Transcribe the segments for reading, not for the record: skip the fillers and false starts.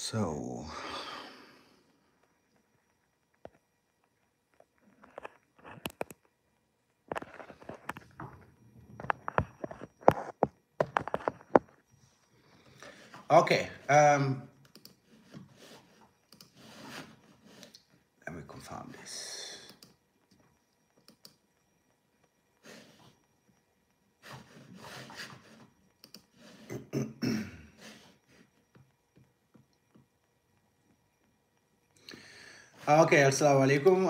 So, okay. Let me confirm this. Okay, assalamualaikum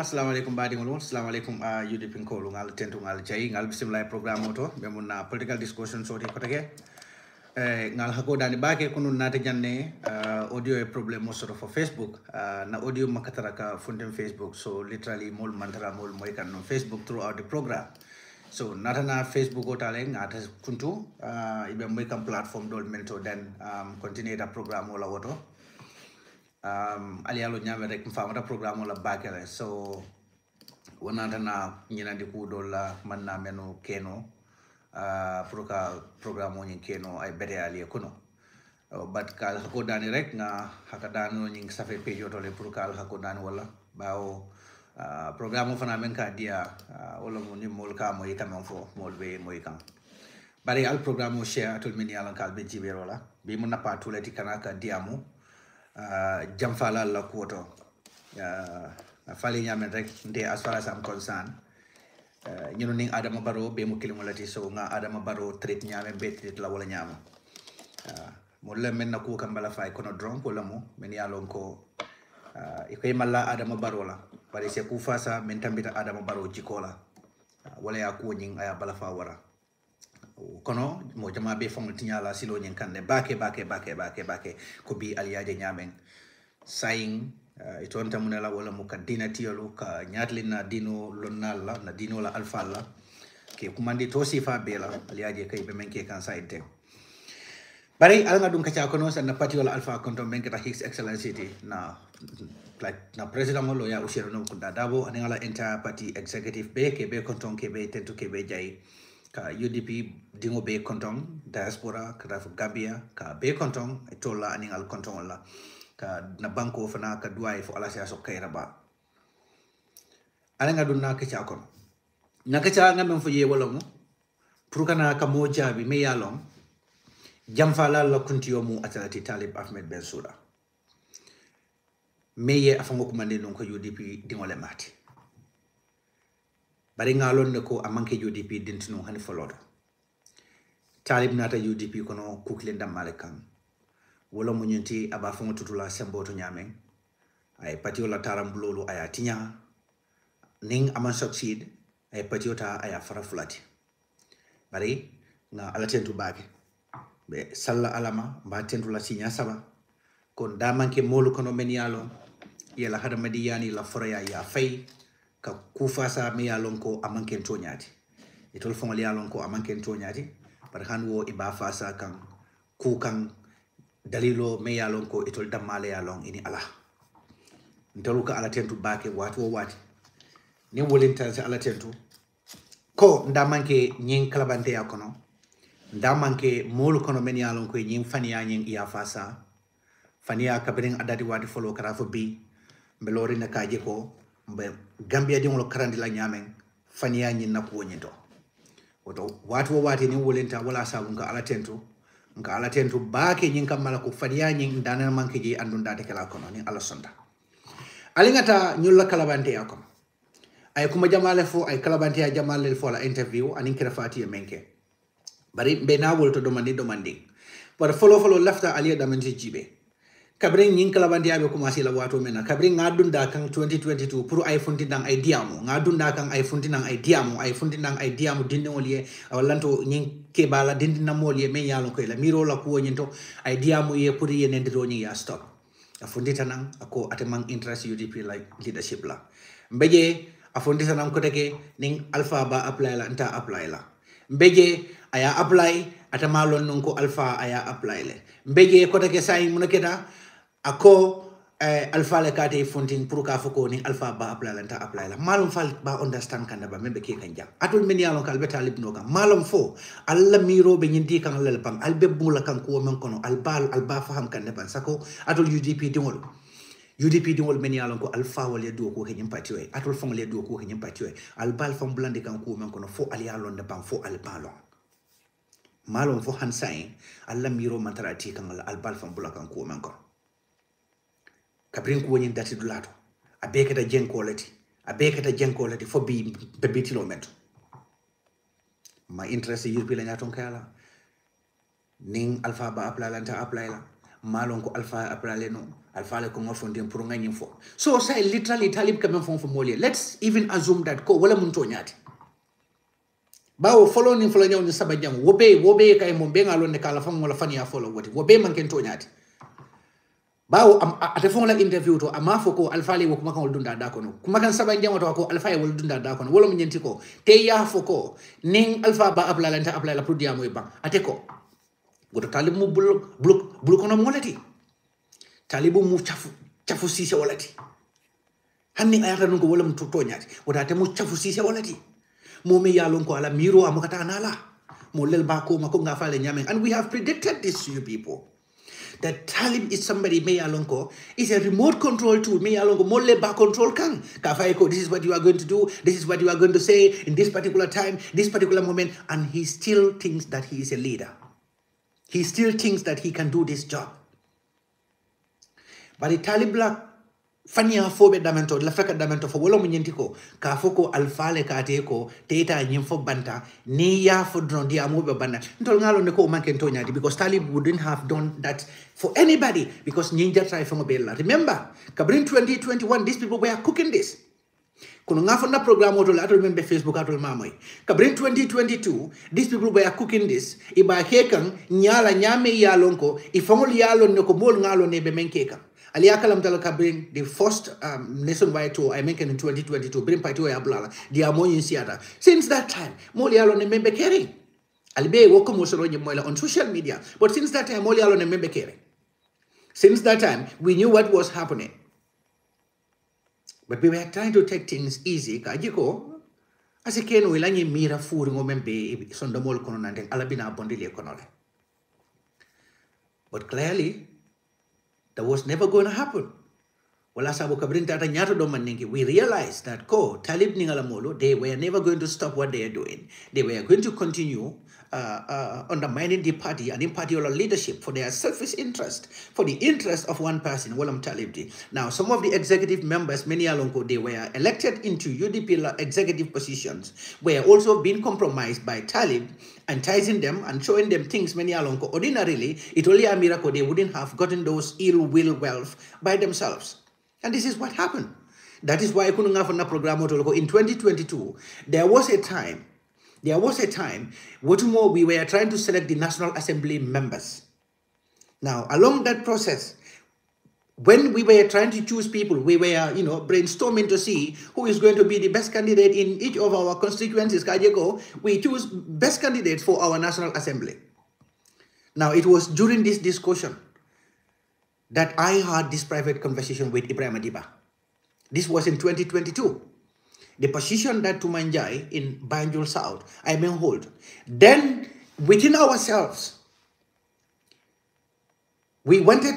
badingol, assalamualaikum UDP ko ngal tentu ngal jay ngal bismillah program auto be mun na political discussion so ko take ngal hako dani bake kunu nata janne audio e problem mo sort for Facebook na audio makatara ka funden Facebook, so literally mol mantara mol moy kan no Facebook throughout the program. So nata na Facebook o tale ngata kuntu ibe moy kan platform dol mento then continue the program wala woto alialo nyame rek mfamata programme la bakele, so wonanta na nyina di ku do la man na meno keno pour ka programme ni keno ay bete ali kuno but kal ko dani rek nga hakada no nying safe page to le pour kal ko dani wala bawo programme fana men ka dia wala mo ni mol ka mo yikam fo mol be mo yikam bari al programme share atul min yalla kal be jibero la bi mo na pa tuleti kana ka diamu jamfala la kuoto fali nyamen rek nde as far as I'm concerned ñunu ning Adama Barrow be mo kilimolati so nga Adama Barrow treat nyame be treat la wala nyama mo le men na ku kambala fay kono dron ko lamo men yalon ko ikay malla Adama Barrow la bari se ku fasa men tambita Adama Barrow jikola wala ya ku nying aya bala fa wara kono mo jama be fong tinyala silo nyen kande bake ko bi aliyaje nyamen saying ito anta munela wala mo kadina tiyolu ka nyatli na dino lonala na dino la alfa la ke kumandi to sifa bela aliyaje kay be menke kan saite bari alanga dum kacha kono sa na pati wala alfa konto menke ta his excellency na like na president mo lo ya usiro no kunda dabo anengala entire party executive be ke be konton ke be tentu ke be jay ka UDP dingo be kontong diaspora ka Gambia ka be kontong itola aning al kontong la ka na banko fana ka duay fo ala sia so kayra ba ala nga dunna ka cha kon na ka cha nga men fo ye wala mo pour kana ka mo jabi me yalom jam fala la kuntiyo mu atalati Talib Ahmed Bensouda me ye afango ko mande non ko UDP dingo le mati bari ngalon ne ko amanke UDP dintino hani folodo Talib nata UDP kono kukle ndam malekan wala mo nyenti aba fongo tutula semboto nyamen ay patio la taram blolu aya tinya ning aman succeed ay patio ta aya fara fulati bari na ala tentu bake be salla alama ba tentu la sinya saba kon damanke molu kono men yalo yela hada mediyani la fora ya fay ka kufasa me yalon ko amanken to nyati itol fongal yalon ko amanken to nyati par han wo iba fasa kan ku kan dalilo me yalon ko itol damale yalon ini ala ntolu ka ala tentu bake wati ni wolinta sa ala tentu ko ndamanke nyin kalabante yakono ndamanke molu kono men yalon ko nyin faniya nyin iya fasa faniya kabrin adadi wati folo karafo bi belori na kaje ko Gambia di ngolo karandi la nyamen faniya nyin na ko nyito woto wati ni wolenta wala sabu nga ala tentu baake nyin kam mala ko faniya nyin dana manke ji andunda de kala kono ni ala sonda alingata nyulla kalabante yakono ay kuma jamale fo ay kalabante ya jamale fo la interview anin kera fati menke bari be na wolto domandi par follow lafta aliya damenti jibe kabring nyin kalabante abe commencé la wato mena kabring ngadunda kan 2022 pour ay fundinang ay diamu ngadunda kan ay fundinang ay diamu dinde woliye wallanto nyin ke bala dindina moliye men yalo ko la miro la ko nyinto ay diamu ye pour ye nendiro nyi ya stop a fundita nan ako atemang interest UDP like leadership la mbeje a fundita nan ko teke ning alpha ba apply la nta apply la mbeje aya apply atamalon non ko alpha aya apply le mbeje ko teke say munaketa ako alpha le kate fonting pour ka foko ni alpha ba apply la ta apply la malum fal ba understand kan ba membe ke kan jam atul men yalon kal beta libno kan malum fo alla miro be nyindi kan lel pang albe bula kan ko men kono alba faham kan ne ban sako atul UDP dingol men yalon ko alpha wala do ko henyim pati we atul fong le do ko henyim pati we albal fam blande kan ko men kono fo al yalon de ban fo albalon malum fo hansain alla miro mantarati kan albal fam bula kan ko men kono kabrin ko woni dati dulato abekata jenkolati fo bi kilometer ma interest yirpi la nyaton kala ning alpha ba apply la malon ko alpha apply no alpha le ko ngofonde pour ngani fo so say literally talib kam fon fo molier let's even assume that ko wala mun to nyati bawo follow ni nyaw ni sabajam wobe kay mo be ngalon ne kala fam wala fan ya follow woti wobe man ken to nyati bawo ate fon la interview to ama foko alpha le ko makon dunda da kono kuma kan saban jamo to ko alpha wol dunda da kono wala mu nyenti ko te ya foko ning alpha ba apply la pour diamo e ban ate ko goto talib mu bul kono molati talibu mu chafu sise walati hanni ayata non ko wala mu to nyati wota te mu chafu sise walati mo me yalon ko ala miro amukata nala mo lel ba ko mako nga fale nyamen and we have predicted this to you people. That Talib is somebody may alonko is a remote control tool may alonko molle ba control kang kafaiko this is what you are going to do, this is what you are going to say in this particular time, this particular moment, and he still thinks that he is a leader. He still thinks that he can do this job. But the Talib la fania fobe damento la fraka damento fo wala munyentiko ka foko alfale ka teko teta nyimfo banta ni ya fo dron dia mobe banda ntol ngalo ne ko manke to nyadi because Talib wouldn't have done that for anybody because ninja try from bella. Remember kabrin 2021 these people were cooking this kuno ngafo na program oto la remember Facebook atol mamoy kabrin 2022 these people were cooking this iba hekan nyala nyame yalonko ifongol yalon ne ko mol ngalo ne be menkeka Aliakalam Talaka bring the first nationwide tour I mentioned in 2022, bring Paito Ablala, the Amonian Theatre. Since that time, Molialo ne member caring. Alibe Wokomoso on social media. But since that time, Molialo ne member caring. Since that time, we knew what was happening. But we were trying to take things easy. Kajiko, as a ken wilani mira furi ngomembe sondomol kononante alabina bondili konole. But clearly, that was never going to happen. Wala sabo kabrin tata nyato do maningi. We realized that Talib ningalamolo, they were never going to stop what they are doing. They were going to continue undermining the party and in particular leadership for their selfish interest, for the interest of one person, Walam Talib. Now, some of the executive members, many alonko, they were elected into UDP executive positions, were also being compromised by Talib, enticing them and showing them things many alonko. Ordinarily, it only a miracle they wouldn't have gotten those ill will wealth by themselves. And this is what happened. That is why I couldn't have a program in 2022. There was a time what more we were trying to select the National Assembly members. Now, along that process, when we were trying to choose people, we were, brainstorming to see who is going to be the best candidate in each of our constituencies. We choose best candidates for our National Assembly. Now, it was during this discussion that I had this private conversation with 𝒂𝒂𝒏. This was in 2022. The position that 𝒂𝒂𝒏 in Banjul South, I may hold. Then, within ourselves, we wanted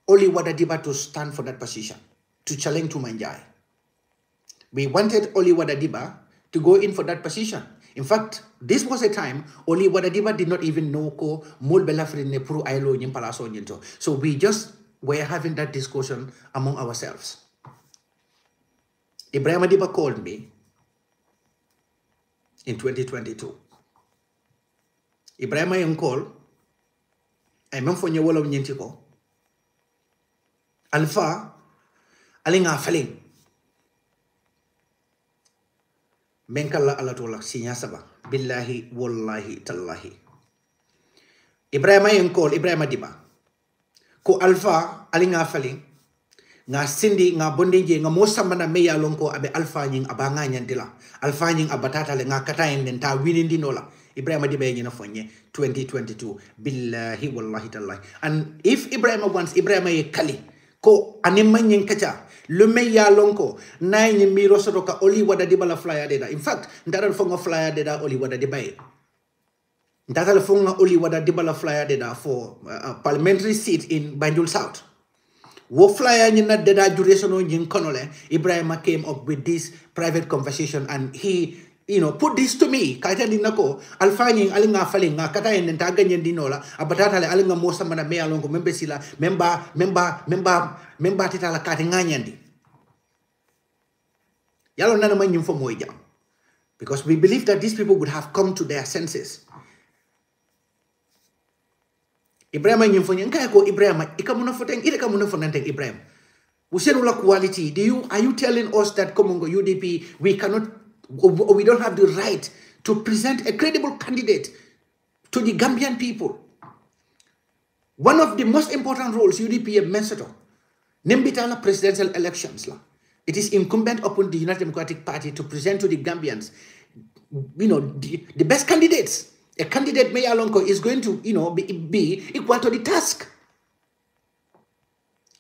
only 𝒂𝒂𝒏 to stand for that position, to challenge 𝒂𝒂𝒏. We wanted only 𝒂𝒂𝒏 to go in for that position. In fact, this was a time only 𝒂𝒂𝒏 did not even know ko mul belafri ne puru ailo nyimpalaso nyento. So we just were having that discussion among ourselves. 𝒂𝒂𝒏 called me in 2022. 𝒂𝒂𝒏 called. I remember when you were nyentiko. Alpha, alinga feeling. Menkala alatola sinya saba. Billahi wallahi tallahi. 𝒂𝒂𝒏 called 𝒂𝒂𝒏. Ko alpha alinga feeling. Nga sindi nga bondinje nga mosambana meya lonko abe alpha nying abanga nyandila alpha nying abatata le nga katayen den ta winindi nola 𝒂𝒂𝒏 nyina fonye 2022 billahi wallahi tallahi. And if 𝒂𝒂𝒏 wants 𝒂𝒂𝒏 kali ko anema nyen kacha le me ya lonko na nyi miro soto ka oli wada di bala flyer deda. In fact ndara fonga flyer deda oli wada di bay ndara fonga oli wada di bala flyer deda for parliamentary seat in Banjul South. Wo flyer nyi na deda duration o nyin konole. Ibrahima came up with this private conversation and he put this to me. Kaita dinako alfanying alinga falinga kata yen taga nyen dinola abatata le alinga mosa mana me alongo membe sila memba titala kati nganyandi. Yalo nana man nyimfo moija. Because we believe that these people would have come to their senses. Ibrahima nyimfo nyenka ko Ibrahima ikamuna foteng ile kamuna fonanteng Ibrahima. Usenula quality. Are you telling us that Komongo UDP we don't have the right to present a credible candidate to the Gambian people? One of the most important roles UDP have mentioned, Nimbitala presidential elections. It is incumbent upon the United Democratic Party to present to the Gambians, the best candidates. A candidate, May Alonko, is going to, be equal to the task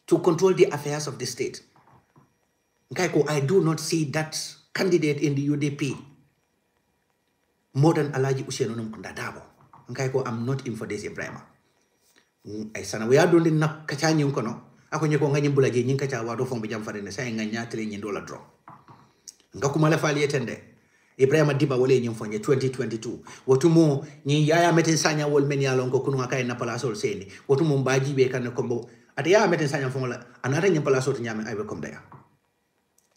to control the affairs of the state. I do not see that candidate in the UDP more than Alaji Usianonum Kundadabo. I'm not in for this, Ibrahima. I sana we are doing na kacha nyunkono. Ako nyeko nga nyimbula je nyinka cha wado fombi jam farene sa nga nyatele nyendola draw. Nga kumala fali etende. Ibrahima diba wole nyimfonye 2022. Wotumo nyi yaya meten sanya wol meni alonko kunu nga kay na palasol seni. Wotumo mbaji be kan kombo. Ate yaya meten sanya fongola anata nyim palasol nyame ay be kom daya.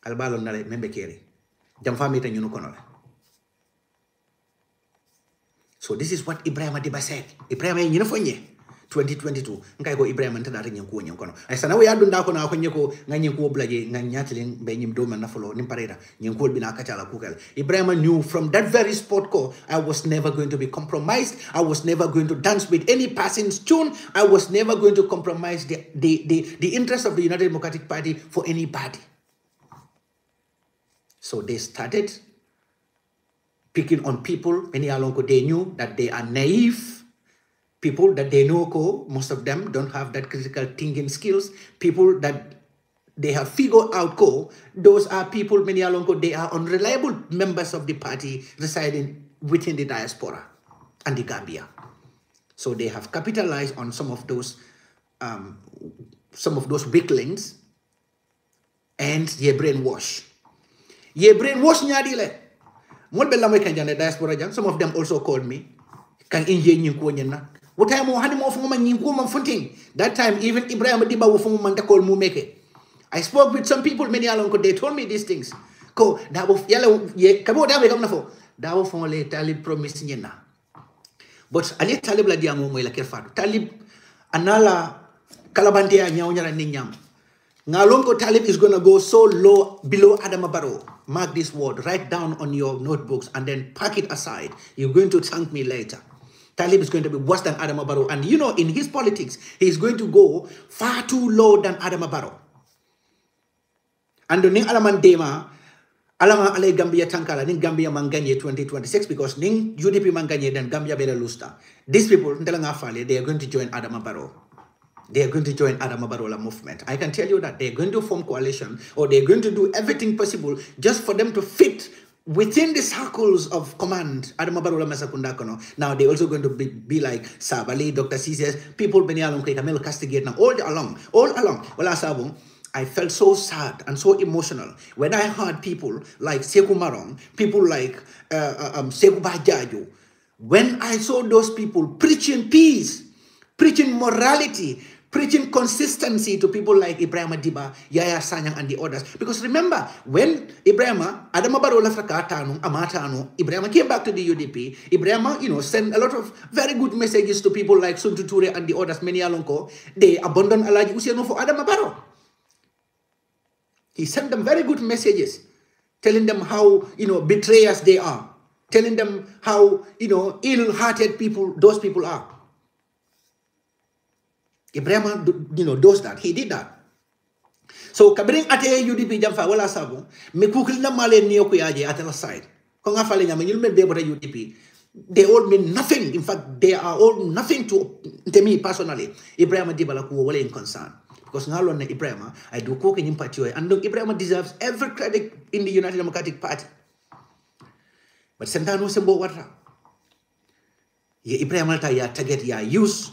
Albalo nale membe kere. Jam fami te nyunu kono la. So this is what Ibrahima diba said. Ibrahima nyina fonye 2022 ngai ko Ibrahima ntana nyen ko nyen kono ay sana we adunda ko na ko nyeko nganyen ko blaje nganyatlen be nyim do man na folo nim pareda nyen ko bina kachala kukal. Ibrahima knew from that very spot ko I was never going to be compromised. I was never going to dance with any person's tune. I was never going to compromise the interest of the United Democratic Party for any party. So they started picking on people. Many alonko they knew that they are naive. People that they know, most of them don't have that critical thinking skills. People that they have figured out, those are people, many alonko, they are unreliable members of the party residing within the diaspora and the Gambia. So they have capitalized on some of those weaklings and ye brainwash. Ye brainwash nyadile. Diaspora. Some of them also called me. Kan what time that time even Ibrahima Diba call Mumeke. I spoke with some people, many along, they told me these things. Ko dabo yellow ye kabo dabe come nafo. Dabo fonle Talib promise nyena. But ali Talib la diamo mo la kerfado. Talib anala kalabante ya nyawnyara ninyam. Ngalongo Talib is going to go so low below Adama Barrow. Mark this word, write down on your notebooks and then pack it aside. You're going to thank me later. Talib is going to be worse than Adama Barrow. And in his politics, he's going to go far too low than Adama Barrow. And the alaman dema, alama ale Gambia tankala, ning Gambia manganye 2026 because ning UDP manganye then Gambia bela lusta. These people, they are going to join Adama Barrow. They are going to join Adama Barrow movement. I can tell you that they're going to form coalition or they're going to do everything possible just for them to fit within the circles of command. Adama Barrow Masakundakono. Now they're also going to be like Sabali, Dr. Cesias, people Beni Along Kamel Castigate now all along. Well, Asabung, I felt so sad and so emotional when I heard people like Sekou Marong, people like Sekou Bajaju. When I saw those people preaching peace, preaching morality, preaching consistency to people like Ibrahima Diba, Yaya Sanyang, and the others. Because remember, when Ibrahima, Adama Barrow Ibrahima came back to the UDP, Ibrahima, sent a lot of very good messages to people like Sun Tuture and the others, many alonko. They abandoned Alaji Usiano for Adama Barrow. He sent them very good messages, telling them how, betrayers they are, telling them how, ill-hearted people those people are. Ibrahima, does that. He did that. So, kabiring ate UDP jamfa wala sabo, me kukil na male niyo kuyaje at the side. Kung nga fali nga, you'll be able to UDP. They all mean nothing. In fact, they are all nothing to me personally. Ibrahima Diba la kuwa wala in concern. because ngalon na Ibrahima I do ko kenyim party and Ibrahima deserves every credit in the United Democratic Party. But sentano sembo watra ye Ibrahima ta ya target ya use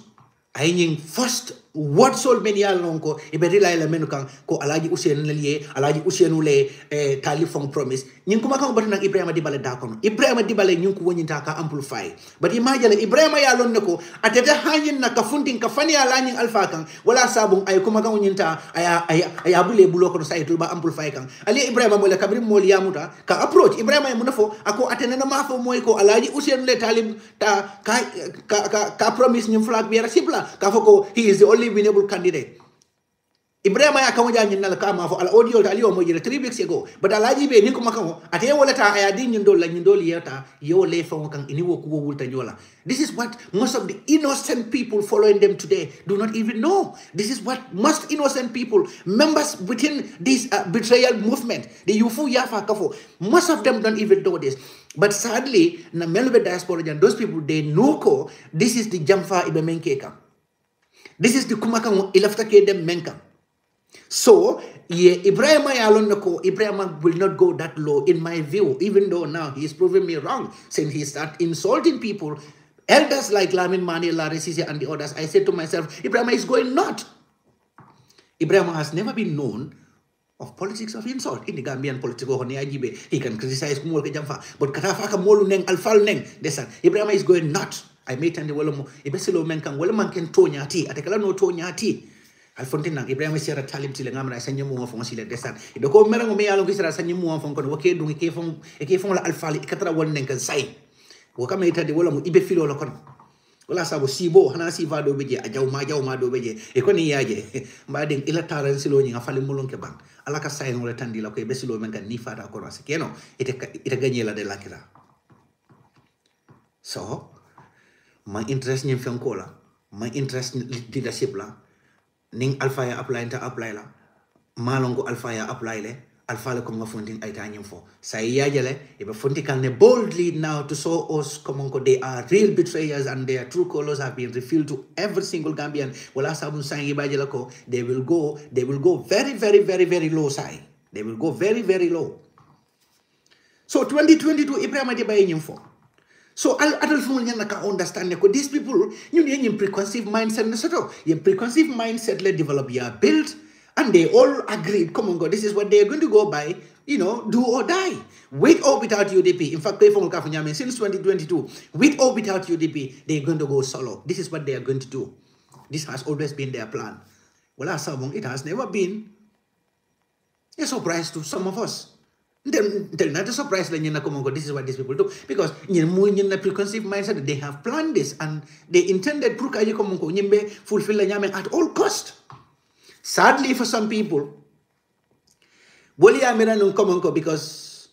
aying first what soul many along ko iberila la menu kan ko alaji Ousainou lié alaji Ousainou le Talib fong promise ñing ko makam bat nak Ibrahima Dibale da kono Ibrahima Dibale ñing ko wonyinta ka amplify but imagine Ibrahima ya lon nako atete hanyin na ka funding ka fani ala ñing alfa kan wala sabung ay ko makam wonyinta aya bule bulo ko saytul ba amplify kan ali Ibrahima mo le kabri mo yamuta ka approach Ibrahima mo nafo ako atene na mafo moy ko alaji Ousainou le Talib ta ka promise ñim flag bi sibla ka foko he is the only winnable candidate. Ibrahima ya kamoja nyinna kama fo al audio ta aliyo mo jere 3 weeks ago but alaji be niko makamo ate wala ta aya din nyindol la nyindol yeta yo le fo kan ini wo ko wulta nyola. This is what most of the innocent people following them today do not even know. This is what most innocent people, members within this betrayal movement, the Yufu Yafa Kafo, most of them don't even know this. But sadly, na Melbe diaspora, those people, they know ko, this is the Jamfa Ibe Menkeka. This is the Kumakang Ilaftake dem Menka. So, yeah, Ibrahima Yalonako, Ibrahima will not go that low, in my view, even though now he is proving me wrong, since he started insulting people, elders like Lamin Mani, Larisisi, and the others. I said to myself, Ibrahima is going not. Ibrahima has never been known of politics of insult in the Gambian political ajibe. He can criticize Kumol Jamfa, but Katafaka Molu Neng, Alfal Neng, Ibrahima is going not. I made and the Wolomo, Ibesilo Menkan, Woloman can Tonya tea, Atakala no Tonya tea. Alfontina, Ibrahim Sierra Talib Tilangamra, Sanyamu from Sile Desan. If the go Meran me along Kisra Sanyamu from Konoke, doing a cave from Alfali, Katra one Nenkan say. Wakamata the Wolomo Ibefilo Locon. Well, as I was Sibo, Hanasi Vado Beje, Ajau Mado Beje, Econi Yaje, Mading Ilatara and Siloning, a Falimulunke Bank, Alaka Sign or Tandi Loke, Besilo Menkan Nifata Corasekeno, it a Ganela de Lakira. So, my interest in Fiancola, my interest in leadership la, Ning Alfaya apply to apply la, Malongo Alfaya apply le, Alpha Congo funding Itanium for. Sayajale, if a Fonticane boldly now to show us Comonco, they are real betrayers and their true colors have been revealed to every single Gambian. Well, as Abun Sangi Bajalako, they will go very, very, very, very low side. They will go very, very low. So 2022, Ibrahima Dibale for. So adult can understand that these people, you need a preconceived mindset. Your preconceived mindset let develop your build, and they all agreed, come on God, this is what they are going to go by, you know, do or die. With or without UDP. In fact, since 2022, with or without UDP, they are going to go solo. This is what they are going to do. This has always been their plan. Well, as it has never been a surprise to some of us. Then not a surprise that this is what these people do. Because in the preconceived mindset, they have planned this and they intended to fulfill at all cost. Sadly for some people, because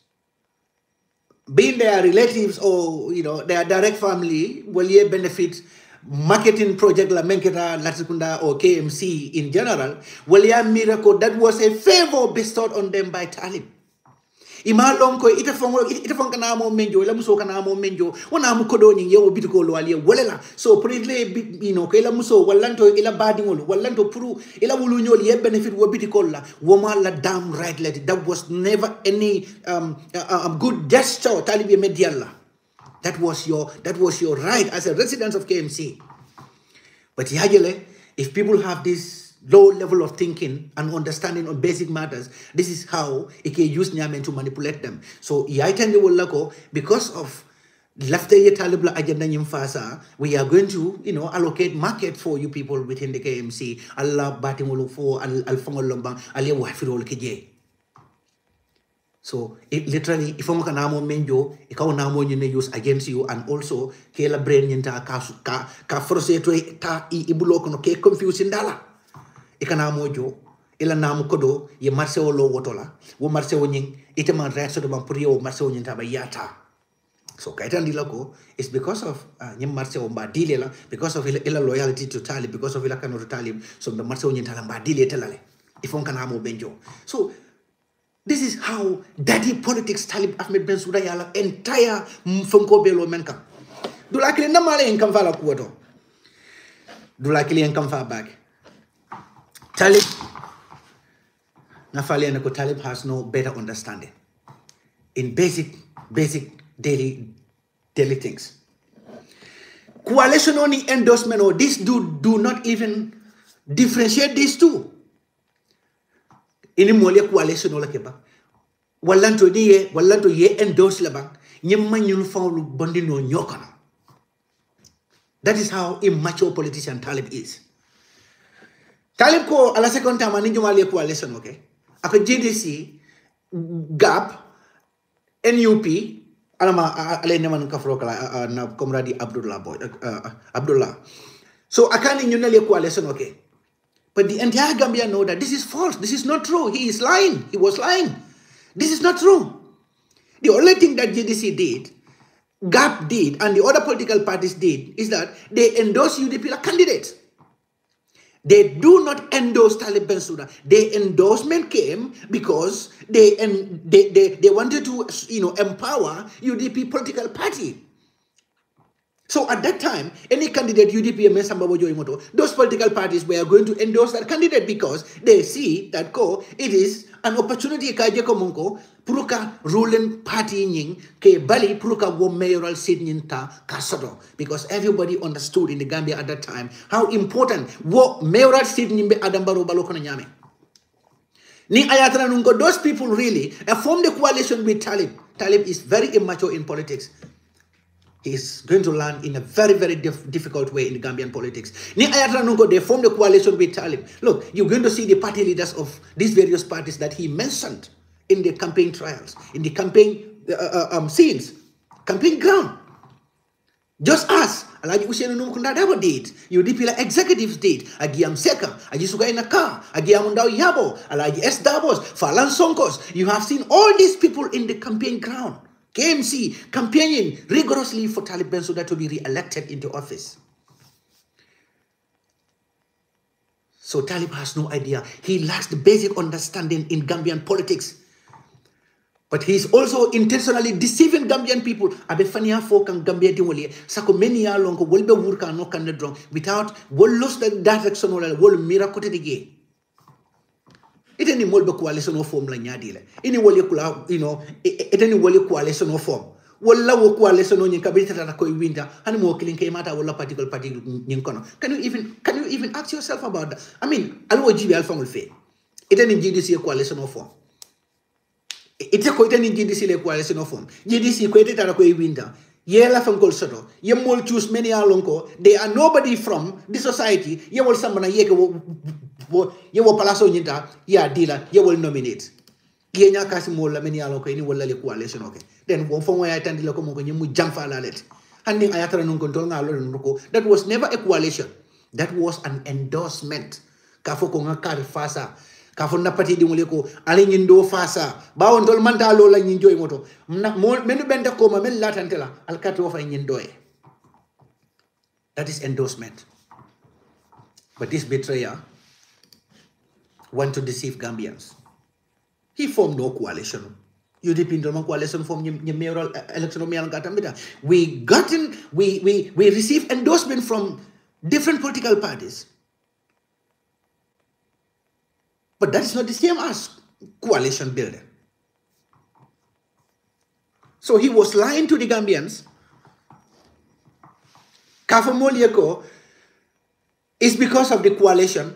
being their relatives or their direct family will benefit marketing project la Menketa, Latikunda or KMC in general, miracle that was a favor bestowed on them by Talib. Ima lonko ita fonga na mo menjo la muso kana mo menjo wana mu kodo nyi yewo bitiko lo ali wolela so predle ko ila muso wallanto ila badingol wallanto puru ila wulu nyol ye benefit wo bitiko la woma la damn right let that was never any good gesture TV&MEDIA la. That was your right as a resident of KMC. But yajele, if people have this low level of thinking and understanding on basic matters, this is how it can use Nyamen to manipulate them. So, because of Talib agenda nyimfasa, we are going to, allocate market for you people within the KMC. Allah batimulu for alfangol lombang aliya wafirol kije. So, literally, if you can menjo, ikaw namo nyine use against you, and also kela brain nyinta ka frustrate ta ibulo kono ke confusion dala. Ikana mojo ila namu kodo ye marseo lo wotola wo marseo nying ite man reaction ban pour yo marseo nyin taba yata so kaitan dilako is because of nyim marseo mba dile la because of ila loyalty to Talib, because of ila kano to Talib, so the marseo nyin tala mba dile telale ifon kana mo benjo. So this is how dirty politics Talib Ahmed Bensouda yala entire mfonko belo menka dulakili namale en kam fala kuoto dulakili en kam fa back. Talib, Talib has no better understanding in basic daily things. Coalition only endorsement or this do not even differentiate these two. Ini molia coalition ola keba. Wallanto ye endorse laba. Nyemma nyun fawlu bondino nyokana. That is how immature politician Talib is. Talib ko ala second time ani jumali coalition okay. Ako JDC, GAP, NUP, alama ale neman kafro kala na komradi Abdullah. So akani nyunali coalition okay. But the entire Gambia know that this is false. This is not true. He is lying. He was lying. This is not true. The only thing that JDC did, GAP did, and the other political parties did, is that they endorse UDP like candidates. They do not endorse Talib Bensouda. The endorsement came because they wanted to, empower UDP political party. So at that time, any candidate UDP and those political parties were going to endorse that candidate because they see that it is an opportunity puruka ruling party nying ke bali puruka wo mayoral seat nyinta kasodo, because everybody understood in the Gambia at that time how important wo mayoral seat nyimbe adambaro baloko na nyame. Ni ayatana nungo, those people really formed a coalition with Talib. Talib is very immature in politics. He's going to learn in a very, very difficult way in the Gambian politics. Ni ayatana nungo, they formed a coalition with Talib. Look, you're going to see the party leaders of these various parties that he mentioned in the campaign trials, in the campaign scenes, campaign ground. Just as Alaji Usenu Numkundadabo did, UDP executives did, Agiam Seka, Ajisuga Inaka, Agiam Ndao Yabo, Alaji S. Dabos, Falan Sonkos. You have seen all these people in the campaign ground. KMC campaigning rigorously for Talib Bensouda to be re-elected into office. So Talib has no idea. He lacks the basic understanding in Gambian politics. But he's also intentionally deceiving Gambian people. Abe fania folk and Gambia dimoli. Sako many years long will be working no can drunk without will lose the direction or will miracle the gay. It any molbe coalition of form la nyadile. Any wole kula, it any wole coalition of form. Walla wo coalition on kabita na koi winter. Hani mo killing ke mata walla particular party nyinkono. Can you even ask yourself about that? I mean, alwo jibi alfa mulfe. It any GDC coalition of form. It's a quite an GDC coalition of form. GDC quite a winter. Ye la from Golsoto. Ye mol choose many alonko. They are nobody from the society. Ye will summon a ye will Palazzo Yinta, ya dealer, ye will nominate. Ye nyakasimol many alonko any will coalition. Okay. Then one from where I attend the locomotive, you would jump for it. Handing Ayatran control. That was never a coalition. That was an endorsement. Kafokonga Karifasa. Kafuna pati di muleko ali nyindo fasa ba on tol manta lo la nyinjoy moto menu benta ko ma mel latantela al kato fa nyindoy. That is endorsement. But this betrayer want to deceive Gambians. He formed no coalition. UDP Indoma coalition formed the mayoral election we received endorsement from different political parties. But that is not the same as coalition building. So he was lying to the Gambians. Kafamolieko is because of the coalition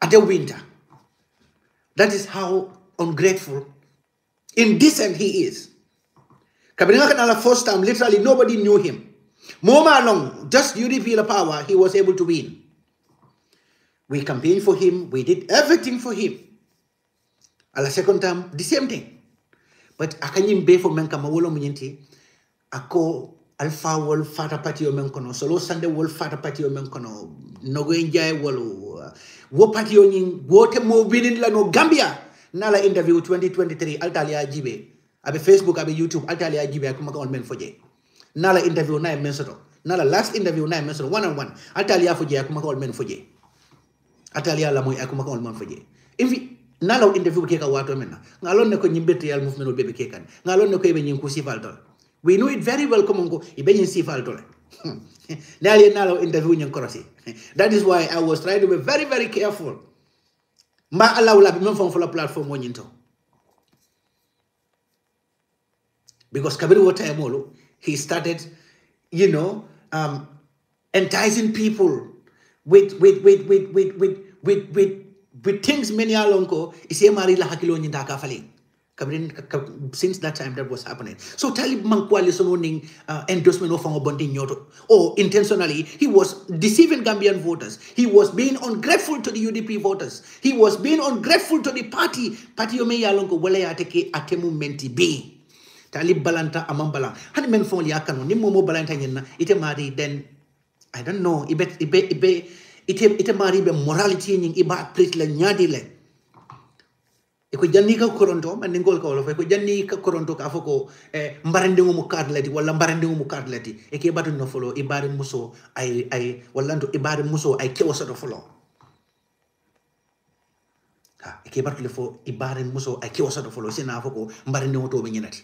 at the winter. That is how ungrateful, indecent he is. Kabinanga Kanala first time, literally nobody knew him. Moma long, just UDP the power, he was able to win. We campaigned for him. We did everything for him. At the second time, the same thing. But akanyim be for menka mawolo munyenti. Ako alpha wol fata party o menkono. Solo Sunday wol fata party o menkono. Nogo enjay wolo. Wo party o nying. Wote mo winin la no Gambia. Nala interview 2023. Altalia jibe. Abe Facebook, abe YouTube. Altalia jibe. Akumaka on men foje. Nala interview na mensoto. Nala last interview na mensoto. One-on-one. Altalia foje. Akumaka on men foje. Atalia la moy akuma ko man faje invi nalaw interview ke ka wato menna ngalon ne ko nyimbete yal movement bebe ke kan ngalon ne ko be nyin ko sifal tol we know it very well comme ko ibe nyin sifal tol nalaw interview nyin korosi. That is why I was trying to be very, very careful Ma allow la même for la platform wonyinto. Because Kabiri Watayamolo, he started, you know, enticing people with things many alonko ise mari la hakilo nyinda ka fali. Since that time that was happening. So Talib Mankwali Sononing endorsement of Bonding Nyoto. Or intentionally, he was deceiving Gambian voters. He was being ungrateful to the UDP voters. He was being ungrateful to the party. Party Ome Yalonko Wale Ateke Atemu Menti B. Talib Balanta Amambala. Hani men fon yakano ni momo balanta nyena ite mari then I don't know ite mari be morality nying iba plate la nyadile. Eko janni ka koronto man ngol ko eko janni ka koronto ka foko mbarande mu kadlati wala mbarande mu kadlati e ke batu no folo ibare muso ay wala ndo ibare muso ay ke waso do folo ha e ke batu le fo ibare muso ay ke waso do folo sina foko mbarande mo to be nyinati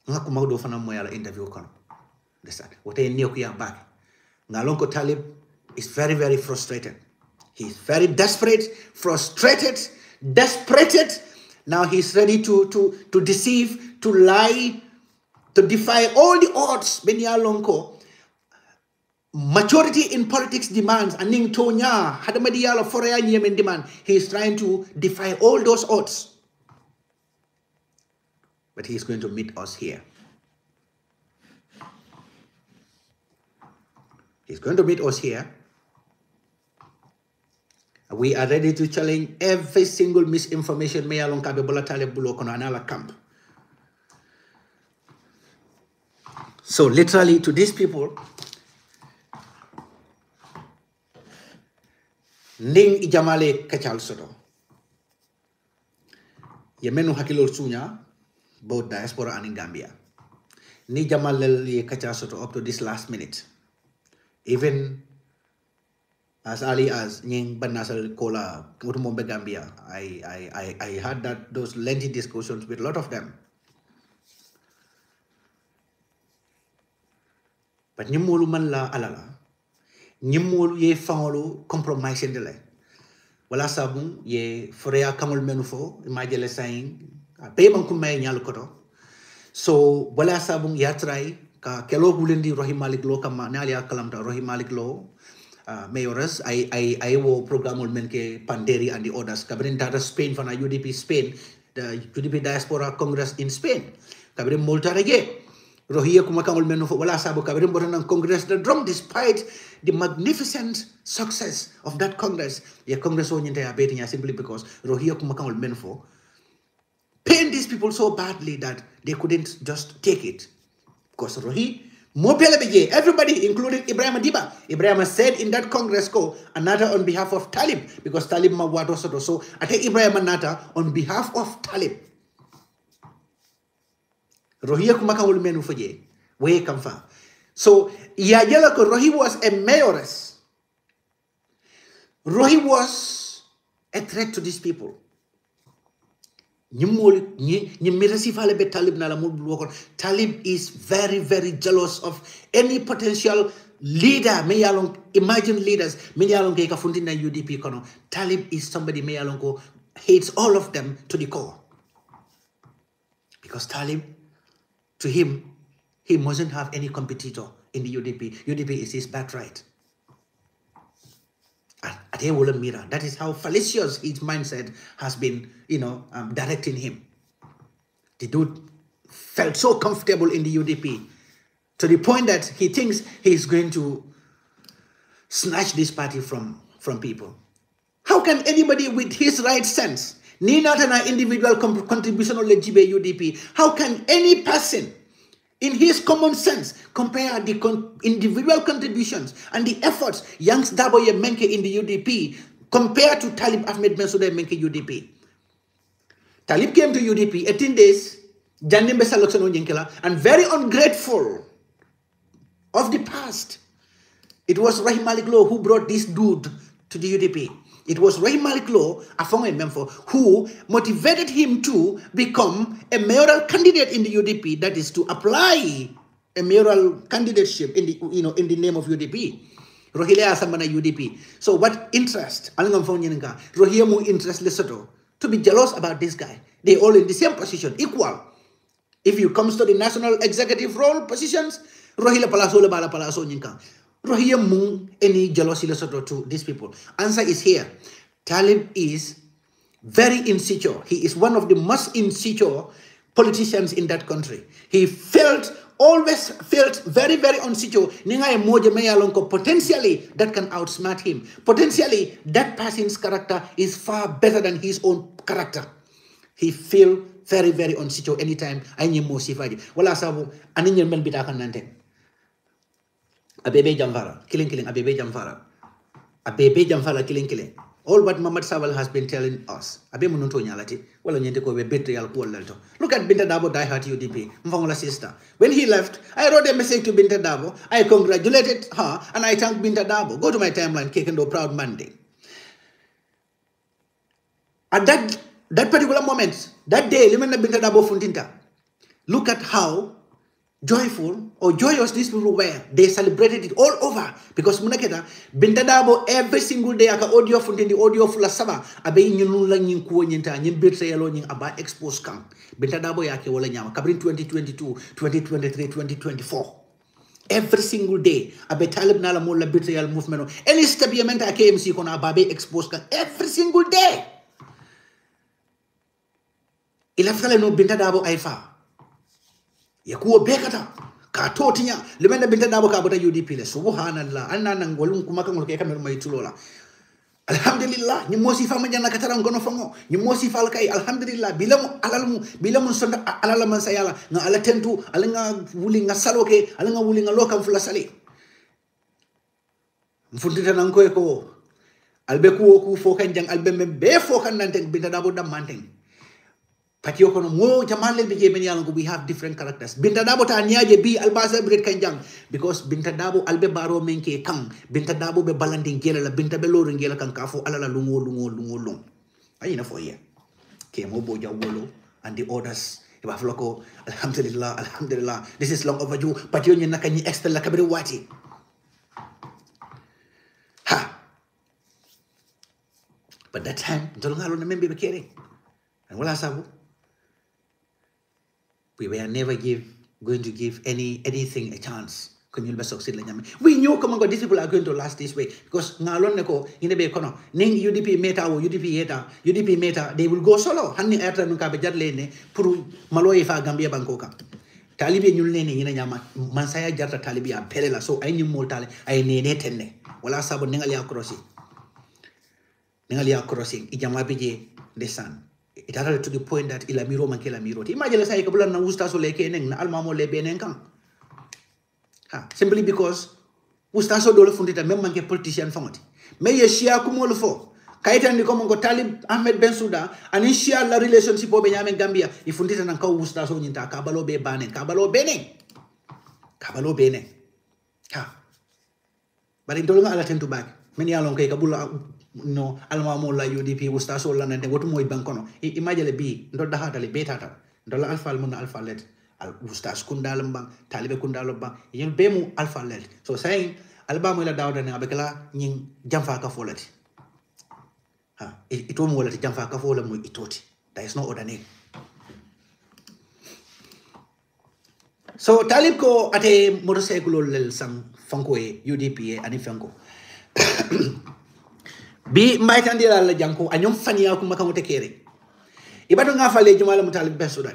ngako mawdo fana mo yala interview kono understand wote ni ko ya back ngalon ko Talib is very very frustrated. He's very desperate, frustrated, desperated. Now he's ready to deceive, to lie, to defy all the odds. Benyalonko. Majority in politics demands, and Ning Tonya, Hadamadiala Foreya Yemen demand. He's trying to defy all those odds. But he's going to meet us here. He's going to meet us here. We are ready to challenge every single misinformation me along Kabebola Talib Bulo kono anala camp. So literally to these people, Ning ijamale kachal sodo. Yemenu hakilol sunya, both diaspora and in Gambia. Ni jamale kachal sodo up to this last minute. Even as early as Nying Banasal Kola Mutumombe Gambia, I had those lengthy discussions with a lot of them. But Nimulu man la alala, Nimulu ye fangolu compromising de le. Wala sabung ye forea kamul menufo, imagine saying, payment kumay nyal koto. So wala sabung yatray ka kelo bulendi rohimalik lo kama nalia kalamta rohimalik lo. Mayores, I will program menke Panderi and the others. Kabrin data Spain for UDP Spain, the UDP Diaspora Congress in Spain. Kabrin Multa Rege. Rohia Kumakangol Menu for Wala Sabo Kabrin Boran Congress the drum despite the magnificent success of that Congress. The Congress on abating simply because Rohia Kumakangol Menfo pained these people so badly that they couldn't just take it. Because Rohi everybody, including Ibrahim Diba. Ibrahim said in that Congress another on behalf of Talib, because Talib Mawado Soto. So I take Ibrahim Anata on behalf of Talib. Rohia Kumaka will menu for ye. Where come from? So Rohi was a mayoress. Rohi was a threat to these people. Talib is very, very jealous of any potential leader. Imagine leaders. UDP. Talib is somebody hates all of them to the core. Because Talib, to him, he mustn't have any competitor in the UDP. UDP is his birthright. That is how fallacious his mindset has been, directing him. The dude felt so comfortable in the UDP to the point that he thinks he's going to snatch this party from people. How can anybody with his right sense, not an individual contribution or UDP, how can any person in his common sense compare the individual contributions and the efforts Yanks Daboye Menke in the UDP compared to Talib Ahmed Bensouda Menke UDP? Talib came to UDP 18 days, and very ungrateful of the past. It was Rahim Malik Law who brought this dude to the UDP. It was Rahim Malik Law, who motivated him to become a mayoral candidate in the UDP, that is to apply a mayoral candidateship in the name of UDP. rohile asambana UDP. So what interest? Alingam phone yinka. Rohia mu interest Lesotho to be jealous about this guy. They all in the same position, equal. If you comes to the national executive role positions, rohila palaso le bala palaso yinka. Rohia mu any jealousy Lesotho to these people. Answer is here. Talib is very insecure. He is one of the most insecure politicians in that country. He always felt very, very insecure. Potentially, that can outsmart him. Potentially, that person's character is far better than his own character. He feel very, very insecure anytime. I need more sifaji. Wala sabu, anin men bitakan nante. Abebe jamfara, killing, abebe jamfara. Abebe jamfara, killing. All what Muhammad Sawal has been telling us. Look at Binta Dabo die hard UDP. Mfongola sister. When he left, I wrote a message to Binta Dabo. I congratulated her and I thanked Binta Dabo. Go to my timeline, Kekendo Proud Monday. At that particular moment, that day, Limena Binta Dabo Funtinta. Look at how joyful or joyous these people were. They celebrated it all over because munaketa Binta Dabo every single day aka audio funtin the audio fula saba abe nyinu la nyin ko nyinta nyin betre yalo nyin aba expose kan Binta Dabo yake wala nyama kabrin 2022 2023 2024 every single day abe Talib nala mo la betre yal movement any step yamenta KMC kono ababe expose kan every single day ila fale no Binta Dabo aifa yakuwa bekata ka totinya limenda Binta Dabo ka bota UDP le subhanallah anna nan golum kuma kan ke kamel may tulola alhamdulillah ni mosi fama janna katara ngono fango ni mosi fal kay alhamdulillah bilamu sonda alala man sayala nga ala tentu ala nga wuli nga saloke ala nga wuli nga lokam fula sali mfundita nan ko albe ku fo kan jang albe me be fo kan nan ten Binta Dabo dam manteng Patio kono mo jamanle bije men yalango we have different characters. Binta Dabo ta niaje bi albasa bread kanjang because Binta Dabo albe baro menke kang Binta Dabo be balandi ngela la Binta be loro ngela kan kafo alala lungo. Ayina for here. Ke mo boja wolo and the others iba floko alhamdulillah this is long overdue patio nyi nakani extra la kabere wati. Ha. But that time dolngalo na membe be kere. And wala sabu we were never going to give anything a chance. We knew come on, these people are going to last this way because ngalon neko inebe kono ning UDP meta they will go solo hanni erta nunka be jarlene pour maloye fa Gambia bankoka talibi nyul nene yina nyama mansaya jarta talibi a pelela so ay nyum moltale ay nene tenne wala sabo ningali crossing ijama bije desan. It had to the point that ilamiro mankela miro. Imagine say kabula na usta so leke neng na almamo lebe neng kang. Simply because usta so dole fundita mem manke politician fangoti. Me ye shia kumolo fo. Kaita ndi komongo Talib Ahmed Bensouda and share la relationship obe nyame Gambia ifundita na ka usta so nyinta kabalo be bane kabalo bene. But in dolunga ala tentu bag. Many along kay kabula no almamo la UDP usta so la nante wotu moy bankono imagine bi ndo dahatale betata ndo la alfa mun alfa let al usta skunda lambang talibe kunda lobang yen bemu alfa let so saying albamu la dawda ne abekala nyin jamfa ka folati ito mo wala jamfa ka fola mo itoti there is no other name. So Talib ko ate motorcycle lel sang fanko UDP ani fanko bi maitandira la janko anyom fania ko makamu tekere ibado nga fale jumala mu Talib Bensouda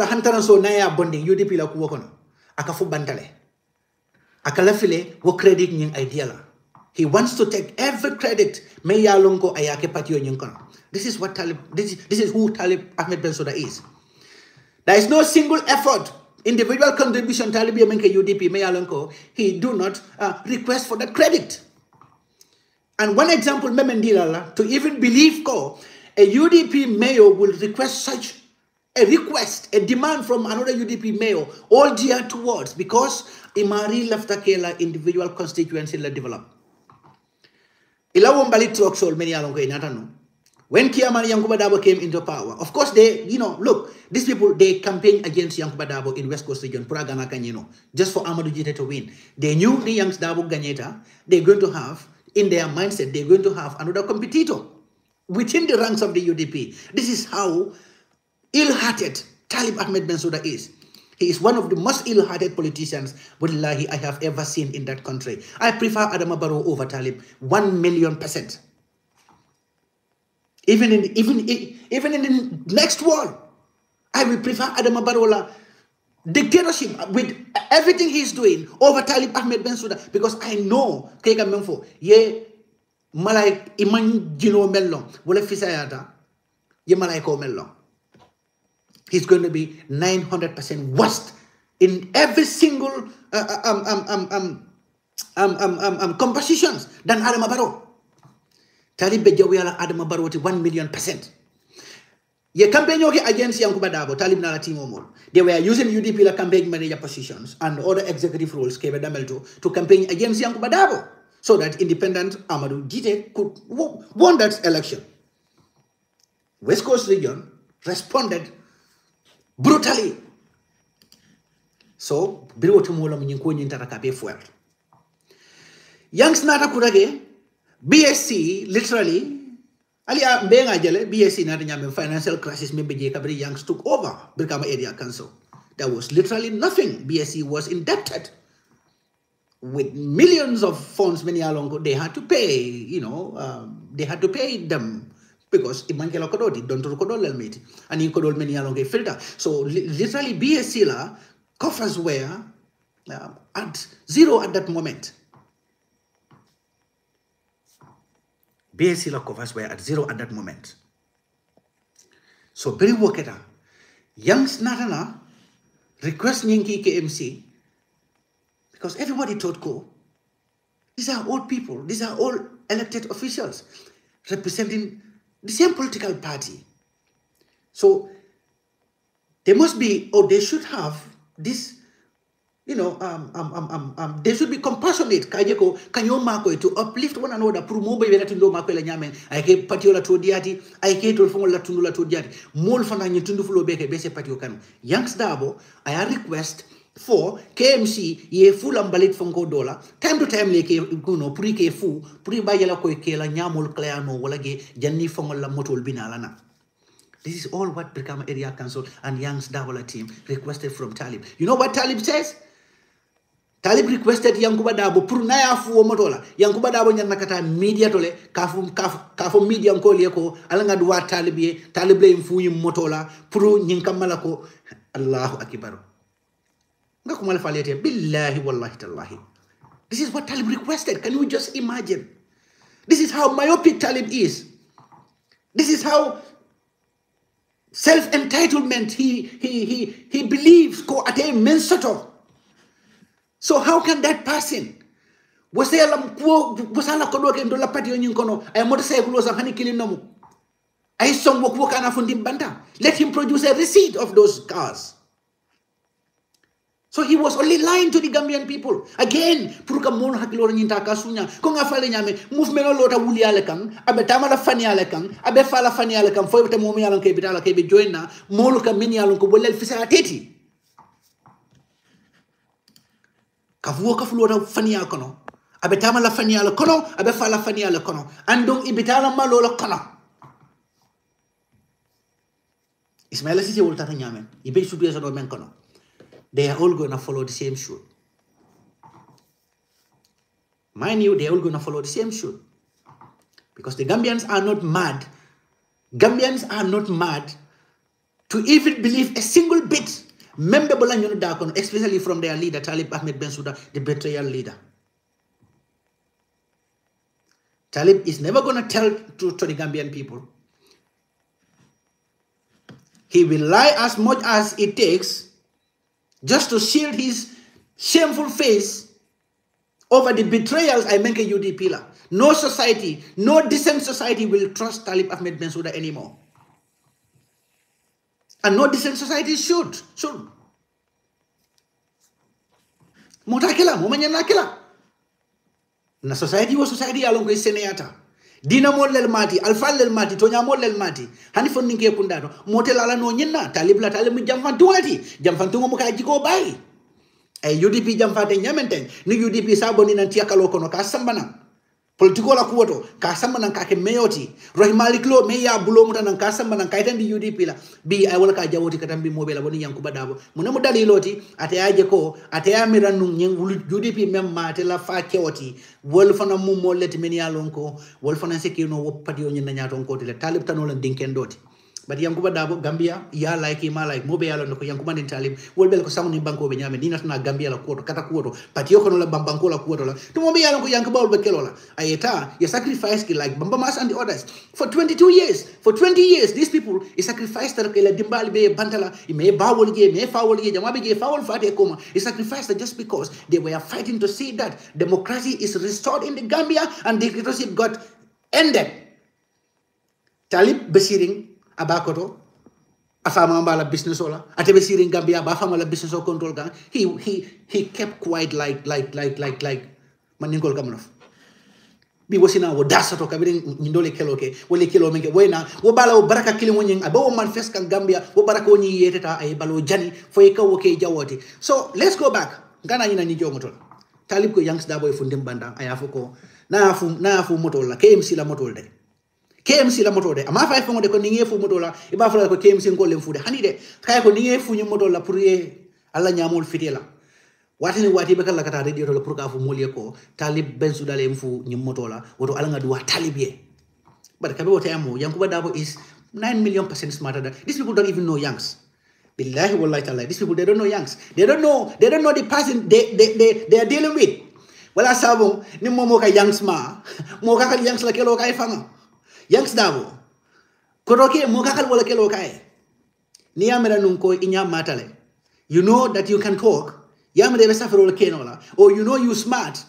hantara so naya bonding UDP la ko kono aka fu bantale aka la file wo credit nyin idea la he wants to take every credit me ya lonko ayake patio nyin kono. This is what Talib this is who Talib Ahmed Bensouda is. There is no single effort individual contribution Talib Yemenke UDP me ya lonko he do not request for that credit. And one example, to even believe a UDP mayor will request such a demand from another UDP mayor, all geared towards because Imari left a individual constituency la develop. Ila wombali talk so many along inatano. When Chairman Yankuba Dabo came into power, of course, they, look, these people, they campaigned against Yankuba Dabo in West Coast region, Puragana Kanyino, just for Amadou Jite to win. They knew the Yanks Dabo Ganyeta, they're going to have, in their mindset, they're going to have another competitor within the ranks of the UDP. This is how ill-hearted Talib Ahmed Bensouda is. He is one of the most ill-hearted politicians, wallahi, I have ever seen in that country. I prefer Adama Barrow over Talib, 1,000,000%. Even in the next war, I will prefer Adama Barrow dictatorship with everything he's doing over Talib Ahmed Bensouda, because I know Keka Memfo, ye malay iman jino mello, wala fisayata, ye malay ko mello. He's going to be 900% worst in every single compositions than Adama Barrow. Talib Bejawiyala Adama Barrow 1,000,000%. Ye campaign against Yankuba Dabo, Talib Nala Timomol. They were using UDP la campaign manager positions and other executive roles to campaign against Yankuba Dabo, so that independent Amadou Jite could won that election. West Coast region responded brutally. So, Biro Tumulo Minko Nintarakabe fuert. Youngs Nata Kurage, BSc, literally, Alia Benga Jele, BSc Natanyam financial crisis, maybe Jakabri Youngs took over Birkama Area Council. There was literally nothing. BSc was indebted with millions of funds many along. They had to pay, they had to pay them. Because Imankela Kodoti, don't Kodol Elmit, and you Kodol many along a filter. So literally BSc la coffers were at zero at that moment. BSc la coffers were at zero at that moment. So very worketa. Youngs Natana request Nyinki KMC, because everybody thought these are old people, these are all elected officials representing the same political party. So they must be, or they should have this, they should be compassionate. To uplift one another. Promote I ke patio la todiati, I ke to la tundula todiati. Mol fana nyitundu fulo beke bese patio kanu. Yanks Dabo, I request for KMC ye full ambalit fonko dollar time to time leke puri ke fu puri bayala ko ke la nyamul kleano wala ge janni fongol la motol binalana. This is all what Brikama Area Council and Young's Dawola team requested from Talib. You know what Talib says? Talib requested Yankuba Dabo pur naya fu motola. Yankuba Dabo nyan nakata media tole kafu media nkoli ko alanga duwa Talibie Talible mfu motola puru nyinkamala ko Allahu Akbar. Billahi wallahi tallahi. This is what Talib requested. Can you just imagine? This is how myopic Talib is. This is how self-entitlement he believes ko ate mensoto. So how can that person wasala kodo ke ndola pati onyin kono ay motorcycle was hani kilinamu ay song wok kana fundim banta. Let him produce a receipt of those cars. So he was only lying to the Gambian people. Again, puruka mono hakiloro nyinta kasunya. Konga fale nyame, movement lota wuli alekang, abe tamala fani alekang, abe fala fani alekang, foy te momi alon ke bitala ke be joina, molu ka mini alon ko bolel fisa ateti. Kavuo ka fulota fani akono, abe tamala fani alakono, abe fala fani alakono, andong ibitala malola kono. Ismaila Sisi wol tata nyame, ibe sudu yeso do men kono. They are all going to follow the same shoot. Mind you, they are all going to follow the same shoot. Because the Gambians are not mad. Gambians are not mad to even believe a single bit. Especially from their leader, Talib Ahmed Bensouda, the betrayal leader. Talib is never going to tell to the Gambian people. He will lie as much as it takes just to shield his shameful face over the betrayals I make a UDP la. No society, no decent society will trust Talib Ahmed Bensouda anymore. And no decent society should. Motakila, momanyanakila. Na society was society along with Seneata. dina mollel mati alfallel mati tonya mollel mati hani fonni ke kundato motel ala no nyinna talib mu jamfantu mo ka jiko bayi ay UDP jamfate nyamenten ni UDP saboni nan tiakalo kono ka sambana politiko la kuwoto ka sambana ka ke meyoti rohi malik lo meya bulo muta nan ka sambana ka tan di UDP la bi ay wala ka jawoti ka tan bi mobela woni yankuba dabo munamo daliloti ate aje ko ate amiran nun nyen UDP mem mate la fa kewoti wol fana mum molleti men ya lonko wol fana sekino woppati o nyen nyaton ko tele talib tanolan dinken doti but yankuba dabo Gambia ya like ma like mobe yalo no ko yankuba den talib wol bel ko samni banko be nyame dina tana Gambia la koto kata koto pati yoko no la bambanko la koto la to mobe yalo ko yankuba wol be kelola ayeta ya sacrifice ki like bamba mas and the others for 22 years for 20 years these people is sacrificed that la dimbali be bantala me bawol ge me fawol ge jamabe ge fawol fate koma is sacrificed just because they were fighting to see that democracy is restored in the Gambia and dictatorship got ended. Talib besiring abakoto afama mbala business ola atebe sirin Gambia ba fama la business o control gang he kept quiet like maningol kamonof bi wasina wo dasato kabirin ndole keloke wole kelo menge wena wo bala wo baraka kili wonyen abo manifest kan Gambia wo baraka woni yeteta ay balo jani foy kawo ke jawoti. So let's go back ngana nyina ni jomotol Talib ko yanks da boy fundim banda ayafoko na fu motol la KMC la motol de KMC la moto de ama fay fongo de ko ninge fu moto la iba fala ko KMC ko lem fu de hani de kay ko ninge fu ñu moto la pour ye alla ñamol fitela watini wati be kala kata radio la pour ka fu molye ko Talib Bensouda lem fu ñu moto la woto ala nga du wa Talib ye but kabe wote amo yankuba dabo is 9 million % smarter than these people. Don't even know Yanks. Billahi wallahi ta'ala, these people, they don't know Yanks. They don't know the person they are dealing with. Wala sabo ni momo ka Yanks ma mo ka Yanks la kelo kay fanga Yanks dabo koroke mo kakal wala kelo kay ni amera nun ko inya matale. You know that you can talk yamre be safaro wala kenola, or you know you smart.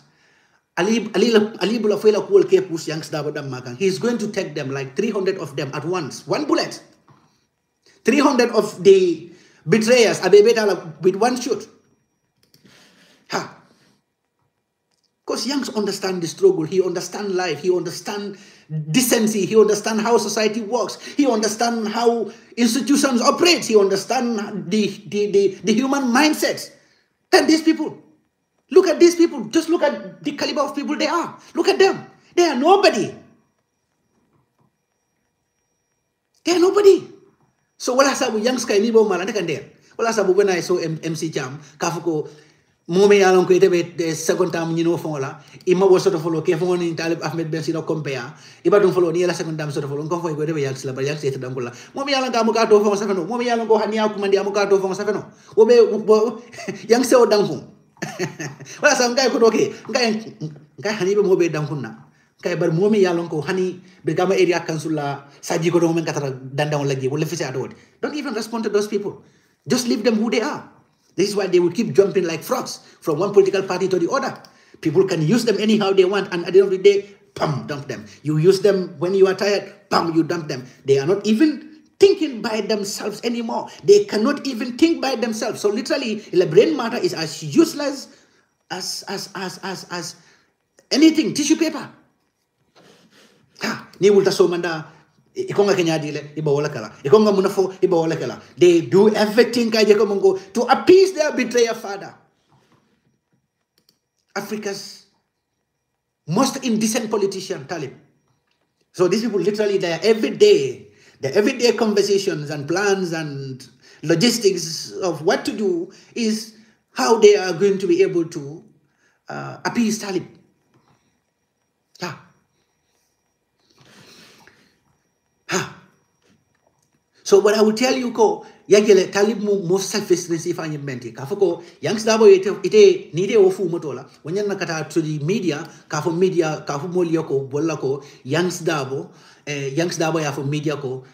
Ali bula fela cool ke push Yanks dabo dam makan. He's going to take them like 300 of them at once, one bullet. 300 of the betrayers abebetala with one shot. Ha. Because Yanks understand the struggle, he understand life, he understand decency, he understand how society works, he understand how institutions operate, he understand the human mindset. And these people, look at these people, just look at the caliber of people they are. Look at them. They are nobody. They are nobody. So wala sabu Yanks kay nibo malante kande. Wala sabu when I saw MC Jam, kafuko Mome yalon ko itebe the second time you know fola ima wo sort of follow ke fo ni Talib Ahmed Bensouda compare iba don follow ni la second time sort of follow ko fo ko itebe Yanks la ba Yanks et dangula mome yalon ka muka to fo safeno mome yalon ko hania ko mandi amuka to fo safeno wo be Yanks o dangum wala sa ngay ko doke ngay hani be mo be dangkunna kay bar mome yalon ko hani be gama area council la saji ko do men katara dandawon lagi wala fisi adod. Don't even respond to those people, just leave them who they are. This is why they would keep jumping like frogs from one political party to the other. People can use them anyhow they want, and at the end of the day, pam, dump them. You use them when you are tired, pam, you dump them. They are not even thinking by themselves anymore. They cannot even think by themselves. So literally, the brain matter is as useless as anything, tissue paper. Ha, ni wulta somanda. Ikonga Kenya dile iba wala kala ikonga munafo iba wala kala. They do everything kaje ko mongo to appease their betrayer father. Africa's most indecent politician, Talib. So these people literally their everyday conversations and plans and logistics of what to do is how they are going to be able to appease Talib. Yeah. So what I will tell you ko yagele Talib mo selfish receive any menti kafoko Yanks dabo ite nide ofu motola wanyana kata to the media kafo molio ko bolla ko Yanks dabo ya for media ko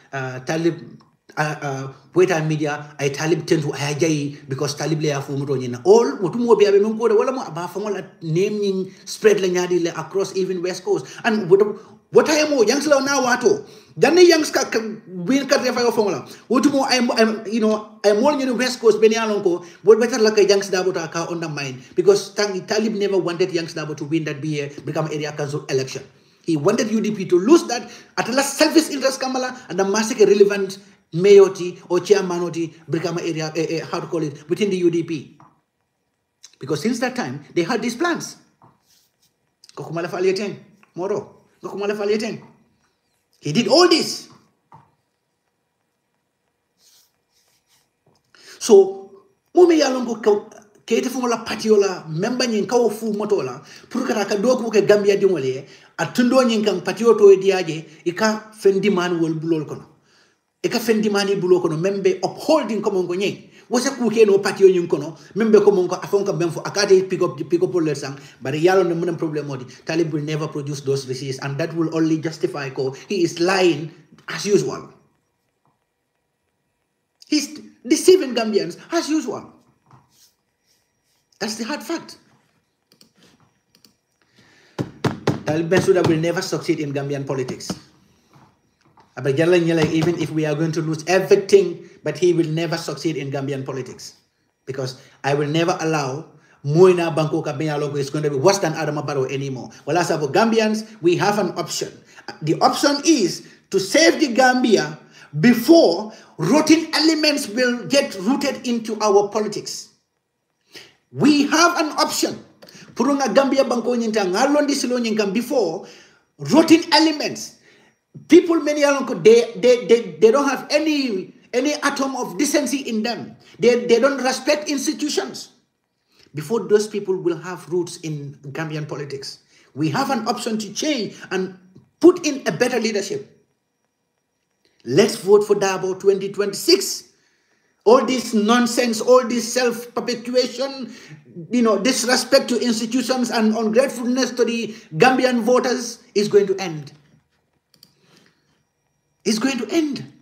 Talib weta media ay Talib tend to ajay because Talib le afu moto nyina all wotumo be abe menko wala mo aba fangola naming spread la nyadi le across even West Coast and what I am Yanks la na wato Dani Yanks ka win ka refa yo fongola wotumo I'm more in West Coast beni alonko what better like Yanks dabo ta ka undermine because Talib never wanted Yanks dabo to win that become area council election. He wanted UDP to lose that at last selfish interest Kamala and the massacre relevant mayority or chairmanity Brikama area, how to call it, within the UDP. Because since that time, they had these plans. He did all this. So, Mumi Yalongo Kate Fumala Patiola, member in Kawafu Motola, Puraka Doku Gambia Dumole, Atundo Yinkang Patioto Diage, Ika Fendiman will Bulokono. Eka Fendimani Bulokono, member upholding Komongo. Was a cookie no patio yunkono, member Komongo, Afonka Benfo, Akade pick up Lesang, but the Yalo Namunan problem Talib will never produce those receipts, and that will only justify he is lying as usual. He's deceiving Gambians as usual. That's the hard fact. Talib Bensouda will never succeed in Gambian politics. Even if we are going to lose everything, but he will never succeed in Gambian politics. Because I will never allow Moina Banko Kabinalogo is going to be worse than Adama Barrow anymore. Well, as for Gambians, we have an option. The option is to save the Gambia before rotten elements will get rooted into our politics. We have an option. Purunga Gambia Banko Nyinta Ngalondi Silo Nyinkam before rotten elements. People many they don't have any atom of decency in them. They don't respect institutions. Before those people will have roots in Gambian politics, we have an option to change and put in a better leadership. Let's vote for Dabo 2026. All this nonsense, all this self-perpetuation, disrespect to institutions and ungratefulness to the Gambian voters is going to end. It's going to end.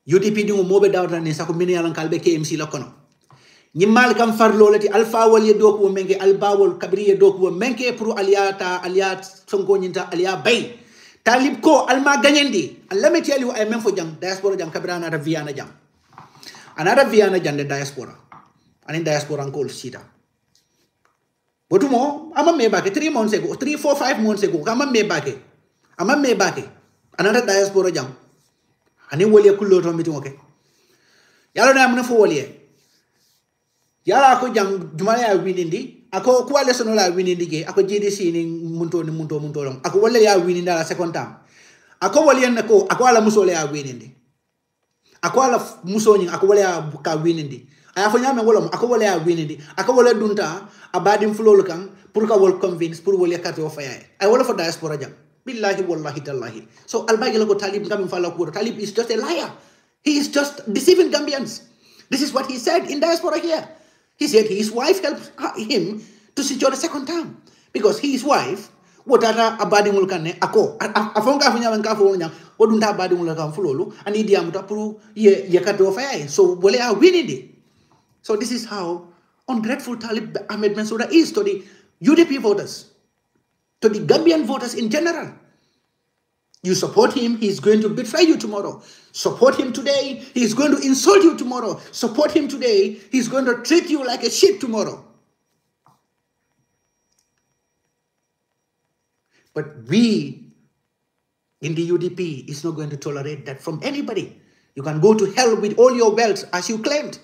UDP dingo mobe dawta ni sako mini yalan kalbe KMC lakono. Nyimal kam farlo lati alfa wal ye doku menge albawol kabriye doku menke pour aliat sonko nyinta alia bay. Talib ko alma ganyendi. Allah me tell you I men fo jang diaspora jang kabira na viana jang. Another viana jang the diaspora. Anin diaspora ankol sita. Botumo ama me bake 3 months ago, 3, 4, 5 months ago, ama me bake. Ama me bake. Another diaspora jang. Ani wole kullo to meeting okay. Yalo na amna fo wole. Yala ako jang jumala ya winindi. Ako kuwa lesono la winindi ge. Ako JDC ni munto long. Ako wole ya winindi la second time. Ako wole yan ako ala muso le ya winindi. Ako ala muso nying ako wole ya ka winindi. Aya fo nyame wolom ako wole ya winindi. Ako wole dunta abadim flow kan pour ka wol convince pour wole carte o fayaye. Ay wole fo diaspora jang. Billahi wallahi tallahi. So Albagi logo Talib coming for Talib is just a liar. He is just deceiving Gambians. This is what he said in diaspora here. He said his wife helped him to secure the second term. Because his wife, what are abadi mulkane ako afonga funya wanka funya odunta abadi mulkan fulolu and idiamuta puru ye kato fire. So wole are winning it. So this is how ungrateful Talib Ahmed Bensouda is to the UDP voters, to the Gambian voters in general. You support him, he's going to betray you tomorrow. Support him today, he's going to insult you tomorrow. Support him today, he's going to treat you like a shit tomorrow. But we in the UDP is not going to tolerate that from anybody. You can go to hell with all your wealth as you claimed.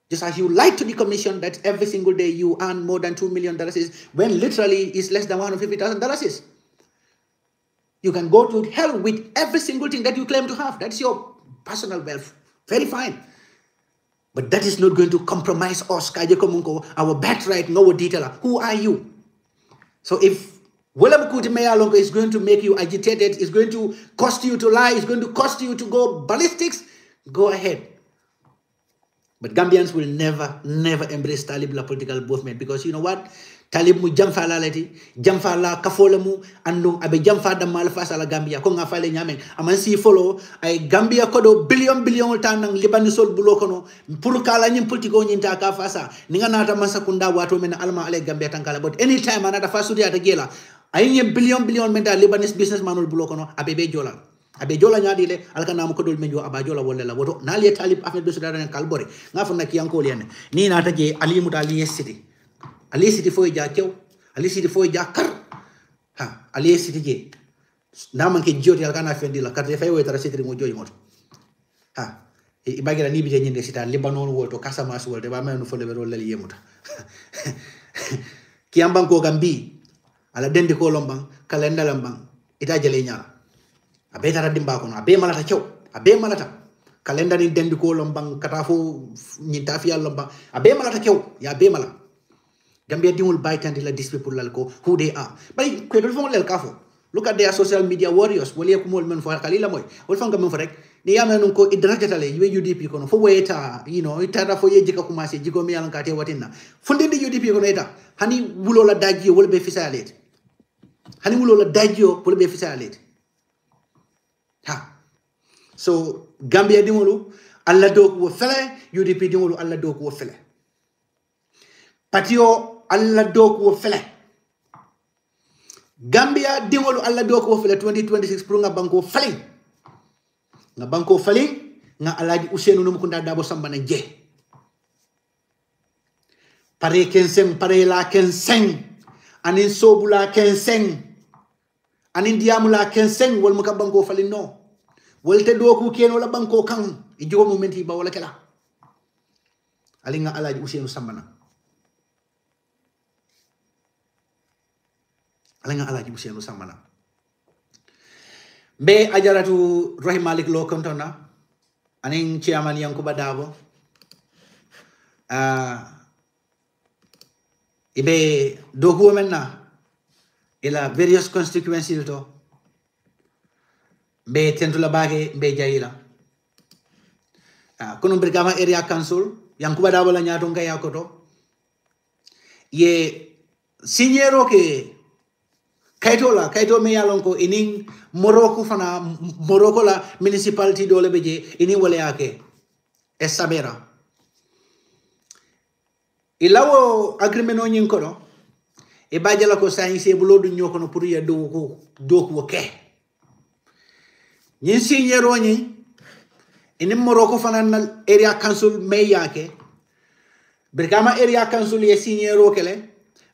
Just as you lied to the commission that every single day you earn more than $2 million when literally it's less than $150,000. You can go to hell with every single thing that you claim to have. That's your personal wealth. Very fine. But that is not going to compromise us, our birthright, no detailer. Who are you? So if 𝒂𝒄𝒄𝒏 is going to make you agitated, it's going to cost you to lie, it's going to cost you to go ballistics, go ahead. But Gambians will never embrace Talib la political movement because you know what? Talib mu jamfa la lati, jamfa la kafola mu andung abe jamfa da mal face la Gambia ko nga fale nyamen aman si follow ay Gambia kodo billion tan nang libanisol bulo kono pour kala nyim politiko nyinta ka fasa ninga nata masakunda wato men alma ale Gambia tankala but anytime anata fasudi ata gela ay nyim billion men da Lebanese businessman bulo kono abe be jola abe jola nyaadi le alkana mo kodol menjo aba jola wolle la woto nali Talib Ahmed Bensouda ran kalbore ngafa nak yanko len ni nata je ali mutali city ali city foy ja kew ali city foy ja kar ha aliye sitije na manke joti alkana fendi la karte fay wetara sitri mo joyi moto ha e bagira ni bije nyinde sita Libanon wolto Casamance wolde ba menu fo lebe lali yemuta ki amban ko gambi ala dendi ko lombang kalenda lambang ita jele nyala abe tara dimba ko abe malata cew abe malata kalenda ni dendi ko lombang kata fo nyinta fi lombang abe malata cew ya be mala Gambia dimul baitandi la these people lal ko who they are bay ko do fo lel kafo look at their social media warriors wali ko mol men fo kalila moy wol fanga men fo rek ni yama non ko idrajatale ywe UDP kono fo weta itara fo yeji ka commencer jigo mi yalan ka te watinna funde di UDP kono eta hani wulola dajji wol be fisalet hani wulola dajji wol be fisalet ha so Gambia dimulu alla do ko fele UDP dimulu alla do ko fele patio alla do ko fele Gambia dimulu alla do ko fele 2026 pour nga banko fele nga banko fali nga alaji Ousainou Numukunda Dabo Sambana je pare kenseng pare la kenseng anin sobula kenseng anin diamula kenseng wal muka banko fali no wolte do ku keno la banko kan e jogo momenti ba wala kala ali nga alaji Ousainou Sambana ali nga alaji Ousainou Sambana be ajaratu Rahim Malik Lo kontona anin chairman Yankuba Dabo ibe dogu menna ila various constituencies to be tentula bage be jayila kono Brikama area council Yankuba Dabo la nyato nga yakoto ye signero ke kaito me yalon ko inin Morocco la municipality dole beje ini wale yake esabera ilawo agreement no nyin kono e bajala ko sainse bulo du nyoko no pour ya do ko ke nyin signero nyi ini Morocco fana na area council me yake Brikama area council ye signero kele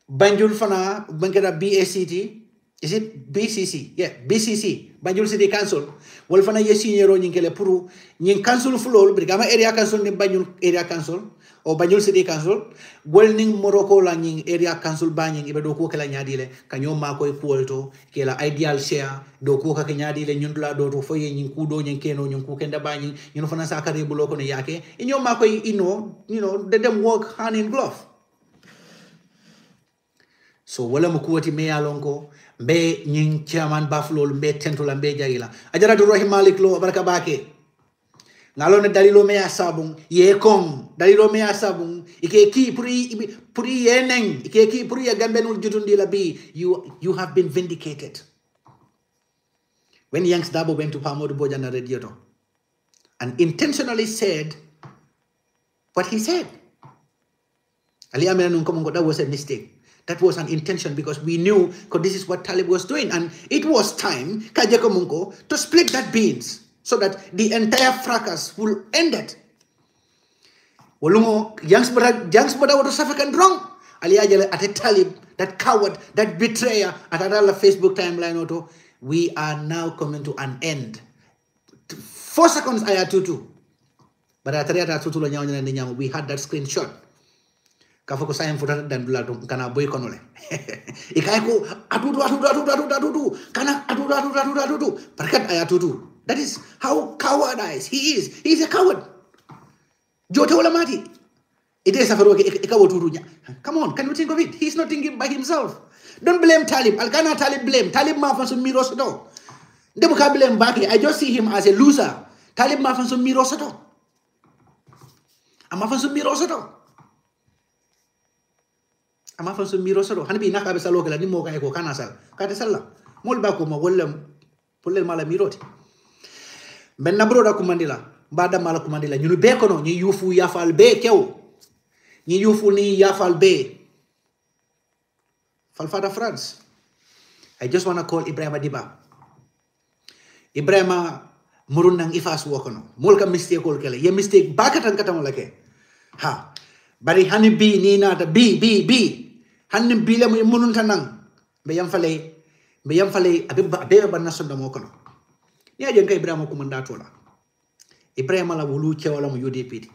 Banjul fana bankera BACT is it BCC? Yeah, BCC, Banjul City Council. Wal fana ye signero nyinkele puru nyin council fulol Brikama area council ni Banjul area council o Banjul City Council wal ning Morocco la nyin area council banyin ibe do ko kala nyaadile kanyo ma koy kuolto kela ideal share do ko ka nyaadile nyun la do to foye nyin kudo nyin keno nyin ku kenda banyin nyin fana sakare bulo ko ne yake inyo ma koy they them work hand in glove. So wala mukuwati me yalonko be nyin chairman baflol be tentula be jayila ajara do Rahim Malik Lo baraka bake ngalone dalilo me asabung ye kom dalilo me asabung ike ki puri yeneng ike ki puri ya gambenul jutundi la bi you have been vindicated. When Yanks Dabo went to Pamodu Bojana radio and intentionally said what he said, Ali Amenun Komongo, that was a mistake. That was an intention because we knew because this is what Talib was doing. And it was time, Kajeko Munko, to split that beans so that the entire fracas will end it. Walungo, Yanks Bada was African wrong. Ali Ajale at a Talib, that coward, that betrayer, at another Facebook timeline auto, we are now coming to an end. 4 seconds I had tutu. But at we had that screenshot. Kafoko sayang futa dan dula kana boy konole ikai ko atudu kana atudu perkat ayatudu. That is how cowardice he is. He is a coward. Jote wala mati ite safaro ke ikawo tudunya. Come on, can you think of it? He's not thinking by himself. Don't blame Talib. Alkana Talib blame Talib ma fanso mirosoto ndemu ka blame baki. I just see him as a loser. Talib ma fanso mirosoto ama fanso mirosoto ama fanso mirosoto hanbi naka be salo kala ni mo kay ko kana sal kate salla mol ba ko ma wala pullel mala miroti ben na broda ko mandila bada mala ko mandila ñu be ko no ñi yufu yafal be kew ñi yufu ni yafal be falfata France. I just want to call Ibrahima Diba Ibrahima murun nang ifas wokono mol ka mistake kol kala ye mistake bakatan katam la ke ha bari hani bi ni nata bi hanni bile mu munun tanang be yam fale me yam fale abe banna sonda mo kono ni ajen kay Ibrahima ko mandato la Ibrahima la wulu cewala mo UDP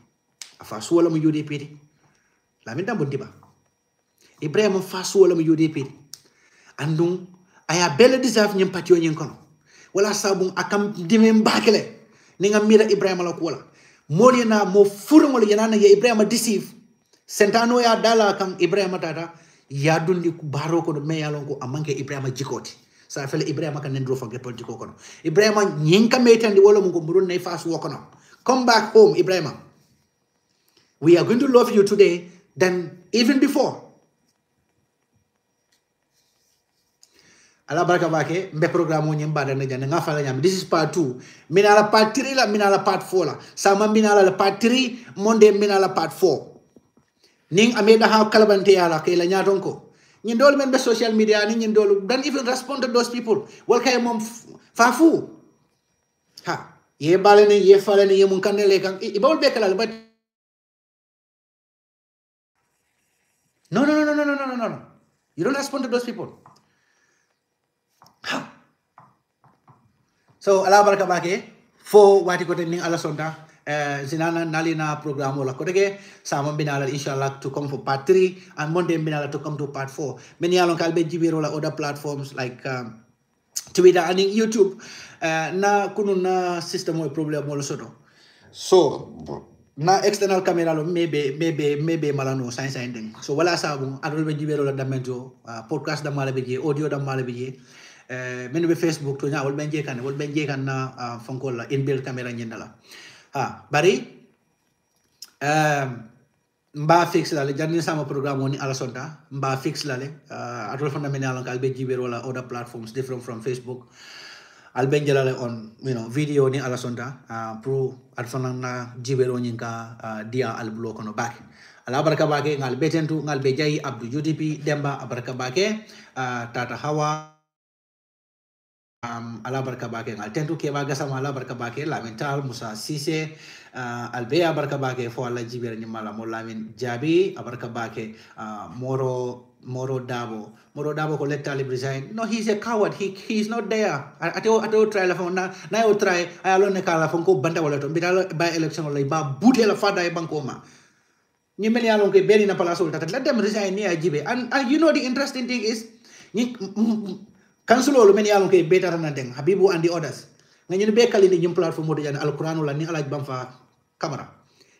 afa suwala mo UDP la min tambo diba Ibrahima fa suwala mo UDP andung aya bele deserve nyem patio nyen kono wala sabung akam dime mbakele ni nga mira Ibrahima la ko wala moli na mo furu ngol yana ya Ibrahima deceive sentano ya dala kan Ibrahima tata ya dundi ku baro ko me yalon ko amanke Ibrahima jikoti sa fele Ibrahima kan ndro fa gepol jiko kono Ibrahima nyinka metandi wala mo ngomburun nay fa su kono come back home Ibrahima we are going to love you today than even before ala baraka bake mbe programme o nyimba da jande nga fala nyam this is part 2 minala part 3 la minala part 4 la sama minala la part 3 monde minala part 4 ning ameda ha kalabante yala kay la nyaton ko ñi dol men be social media ni ñi dol don't even respond to those people wal kay mom fafu ha ye balene ye falene ye mun kanele kan ibawol be kala but no you don't respond to those people ha so ala baraka bake fo wati ko ning ala sonda zinana nalina program wala ko dege sama binala inshallah to come for part 3 and Monday binala to come to part 4 many alon kalbe jibiro la other platforms like Twitter and YouTube na kunu na system o problem wala soto so na external camera lo maybe malano science ending so wala sabu adol be jibiro la damento podcast da mala be je audio da mala be je men be Facebook to nya wol ben je kan na fonkol la inbuilt camera nyendala bari mba fix la le janni sama programme woni ala sonta mba fix la le atol fundamental on kalbe jibero la other platforms different from Facebook albe jalale on video ni ala sonta pro alfana na jibero nyinka dia al block no back ala baraka bake ngal betentu ngal be jayi Abdou UDP Demba baraka bake tata Hawa ala barka bake ngal tentu ke baga sama ala barka bake lamental Musa Sise albea barka bake fo ala jiber ni mala mo lamin jabi abarka bake moro dabo ko let Talib resign no he's a coward he's not there ato try la fona na yo try ayalo ne kala fon ko banda wala to bidala by election wala ba bute la fada e banko ma ni mel yalon ke beri na palaso tata let them resign ni ajibe and you know the interesting thing is ni Council men yalon ke better than them Habibu and the others nga ñu be kalindi ñu platform mo jani alquran la ni alaj bam fa camera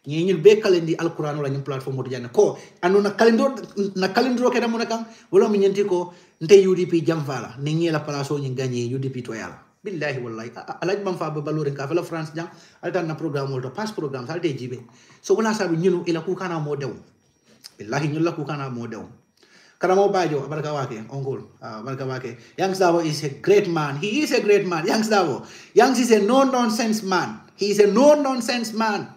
ñi ñu be kalindi alquran la ñu platform mo jani ko anu na kalindro ke damo nakam wala mi ñenti ko nte UDP jam fala ni ñi la place ñu gagné UDP to yalla billahi wallahi alaj bam fa ba balore ka fa la France jam altan na programme wol to pass programme sal de jibe so wala sabu ñunu ila ku kana mo dew billahi ñu la ku kana mo dew Karamo Bajo, Baraka Wake, Uncle, Baraka Wake. Youngs Davo is a great man. He is a great man. Youngs Davo. Youngs is a no-nonsense man. He is a no-nonsense man.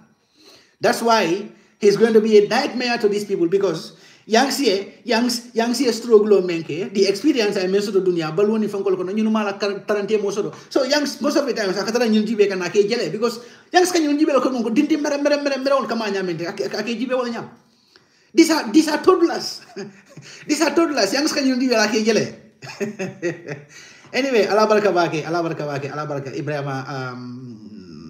That's why he's going to be a nightmare to these people because Youngs here struggle menke. The experience I mentioned to dunia balwoni fangkol kono nyunu mala tarante mosodo. So Youngs most of the time akatara nyunu jibe kana ke jele because Youngs kan nyunu jibe ko ko dinti mere on kamanya mente ake jibe wala nyam. These are toddlers. These are toddlers. Yang sekarang yung diwala kejele. Anyway, ala baraka bake Ibrahima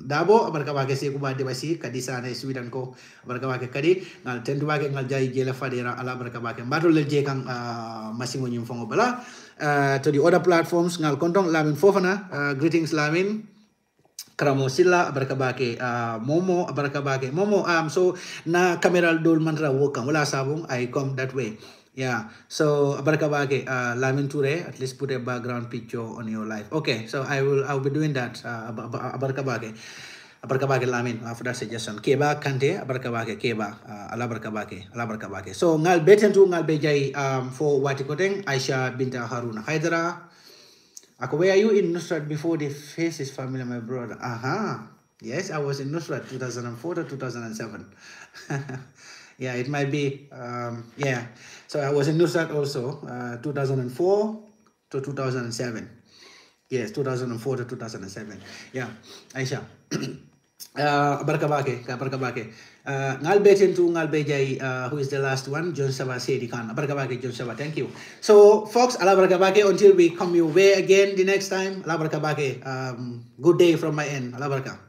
Dabo baraka bake 𝒂𝒄𝒏𝒏 kadisa na Sweden ko baraka bake kadi ngal tendu bake ngal jai jela fadera ala baraka bake mbato le je kan masimo nyum fongo bala to the other platforms ngal kontong lamin fofana greetings lamin Karamo sila baraka bake Momo baraka bake Momo so na camera dol mantra wokan wala sabung I come that way yeah so baraka bake Lamin Ture at least put a background picture on your life okay so I'll be doing that baraka bake Lamin for that suggestion keba kante baraka bake keba ala baraka bake so ngal betentu ngal bejay for watikoteng Aisha binta Haruna Haidara Ako, were you in Nusrat before the Faces family, my brother? Yes, I was in Nusrat 2004 to 2007. Yeah, it might be. Yeah, so I was in Nusrat also 2004 to 2007. Yes, 2004 to 2007. Yeah, Aisha. Barka bake, barka bake. Ngal beten to ngal bejay, who is the last one? John Saba Sedi Khan. Barka bake, John Saba. Thank you. So, folks, ala barka bake until we come your way again the next time. Ala barka bake. Good day from my end. Ala barka.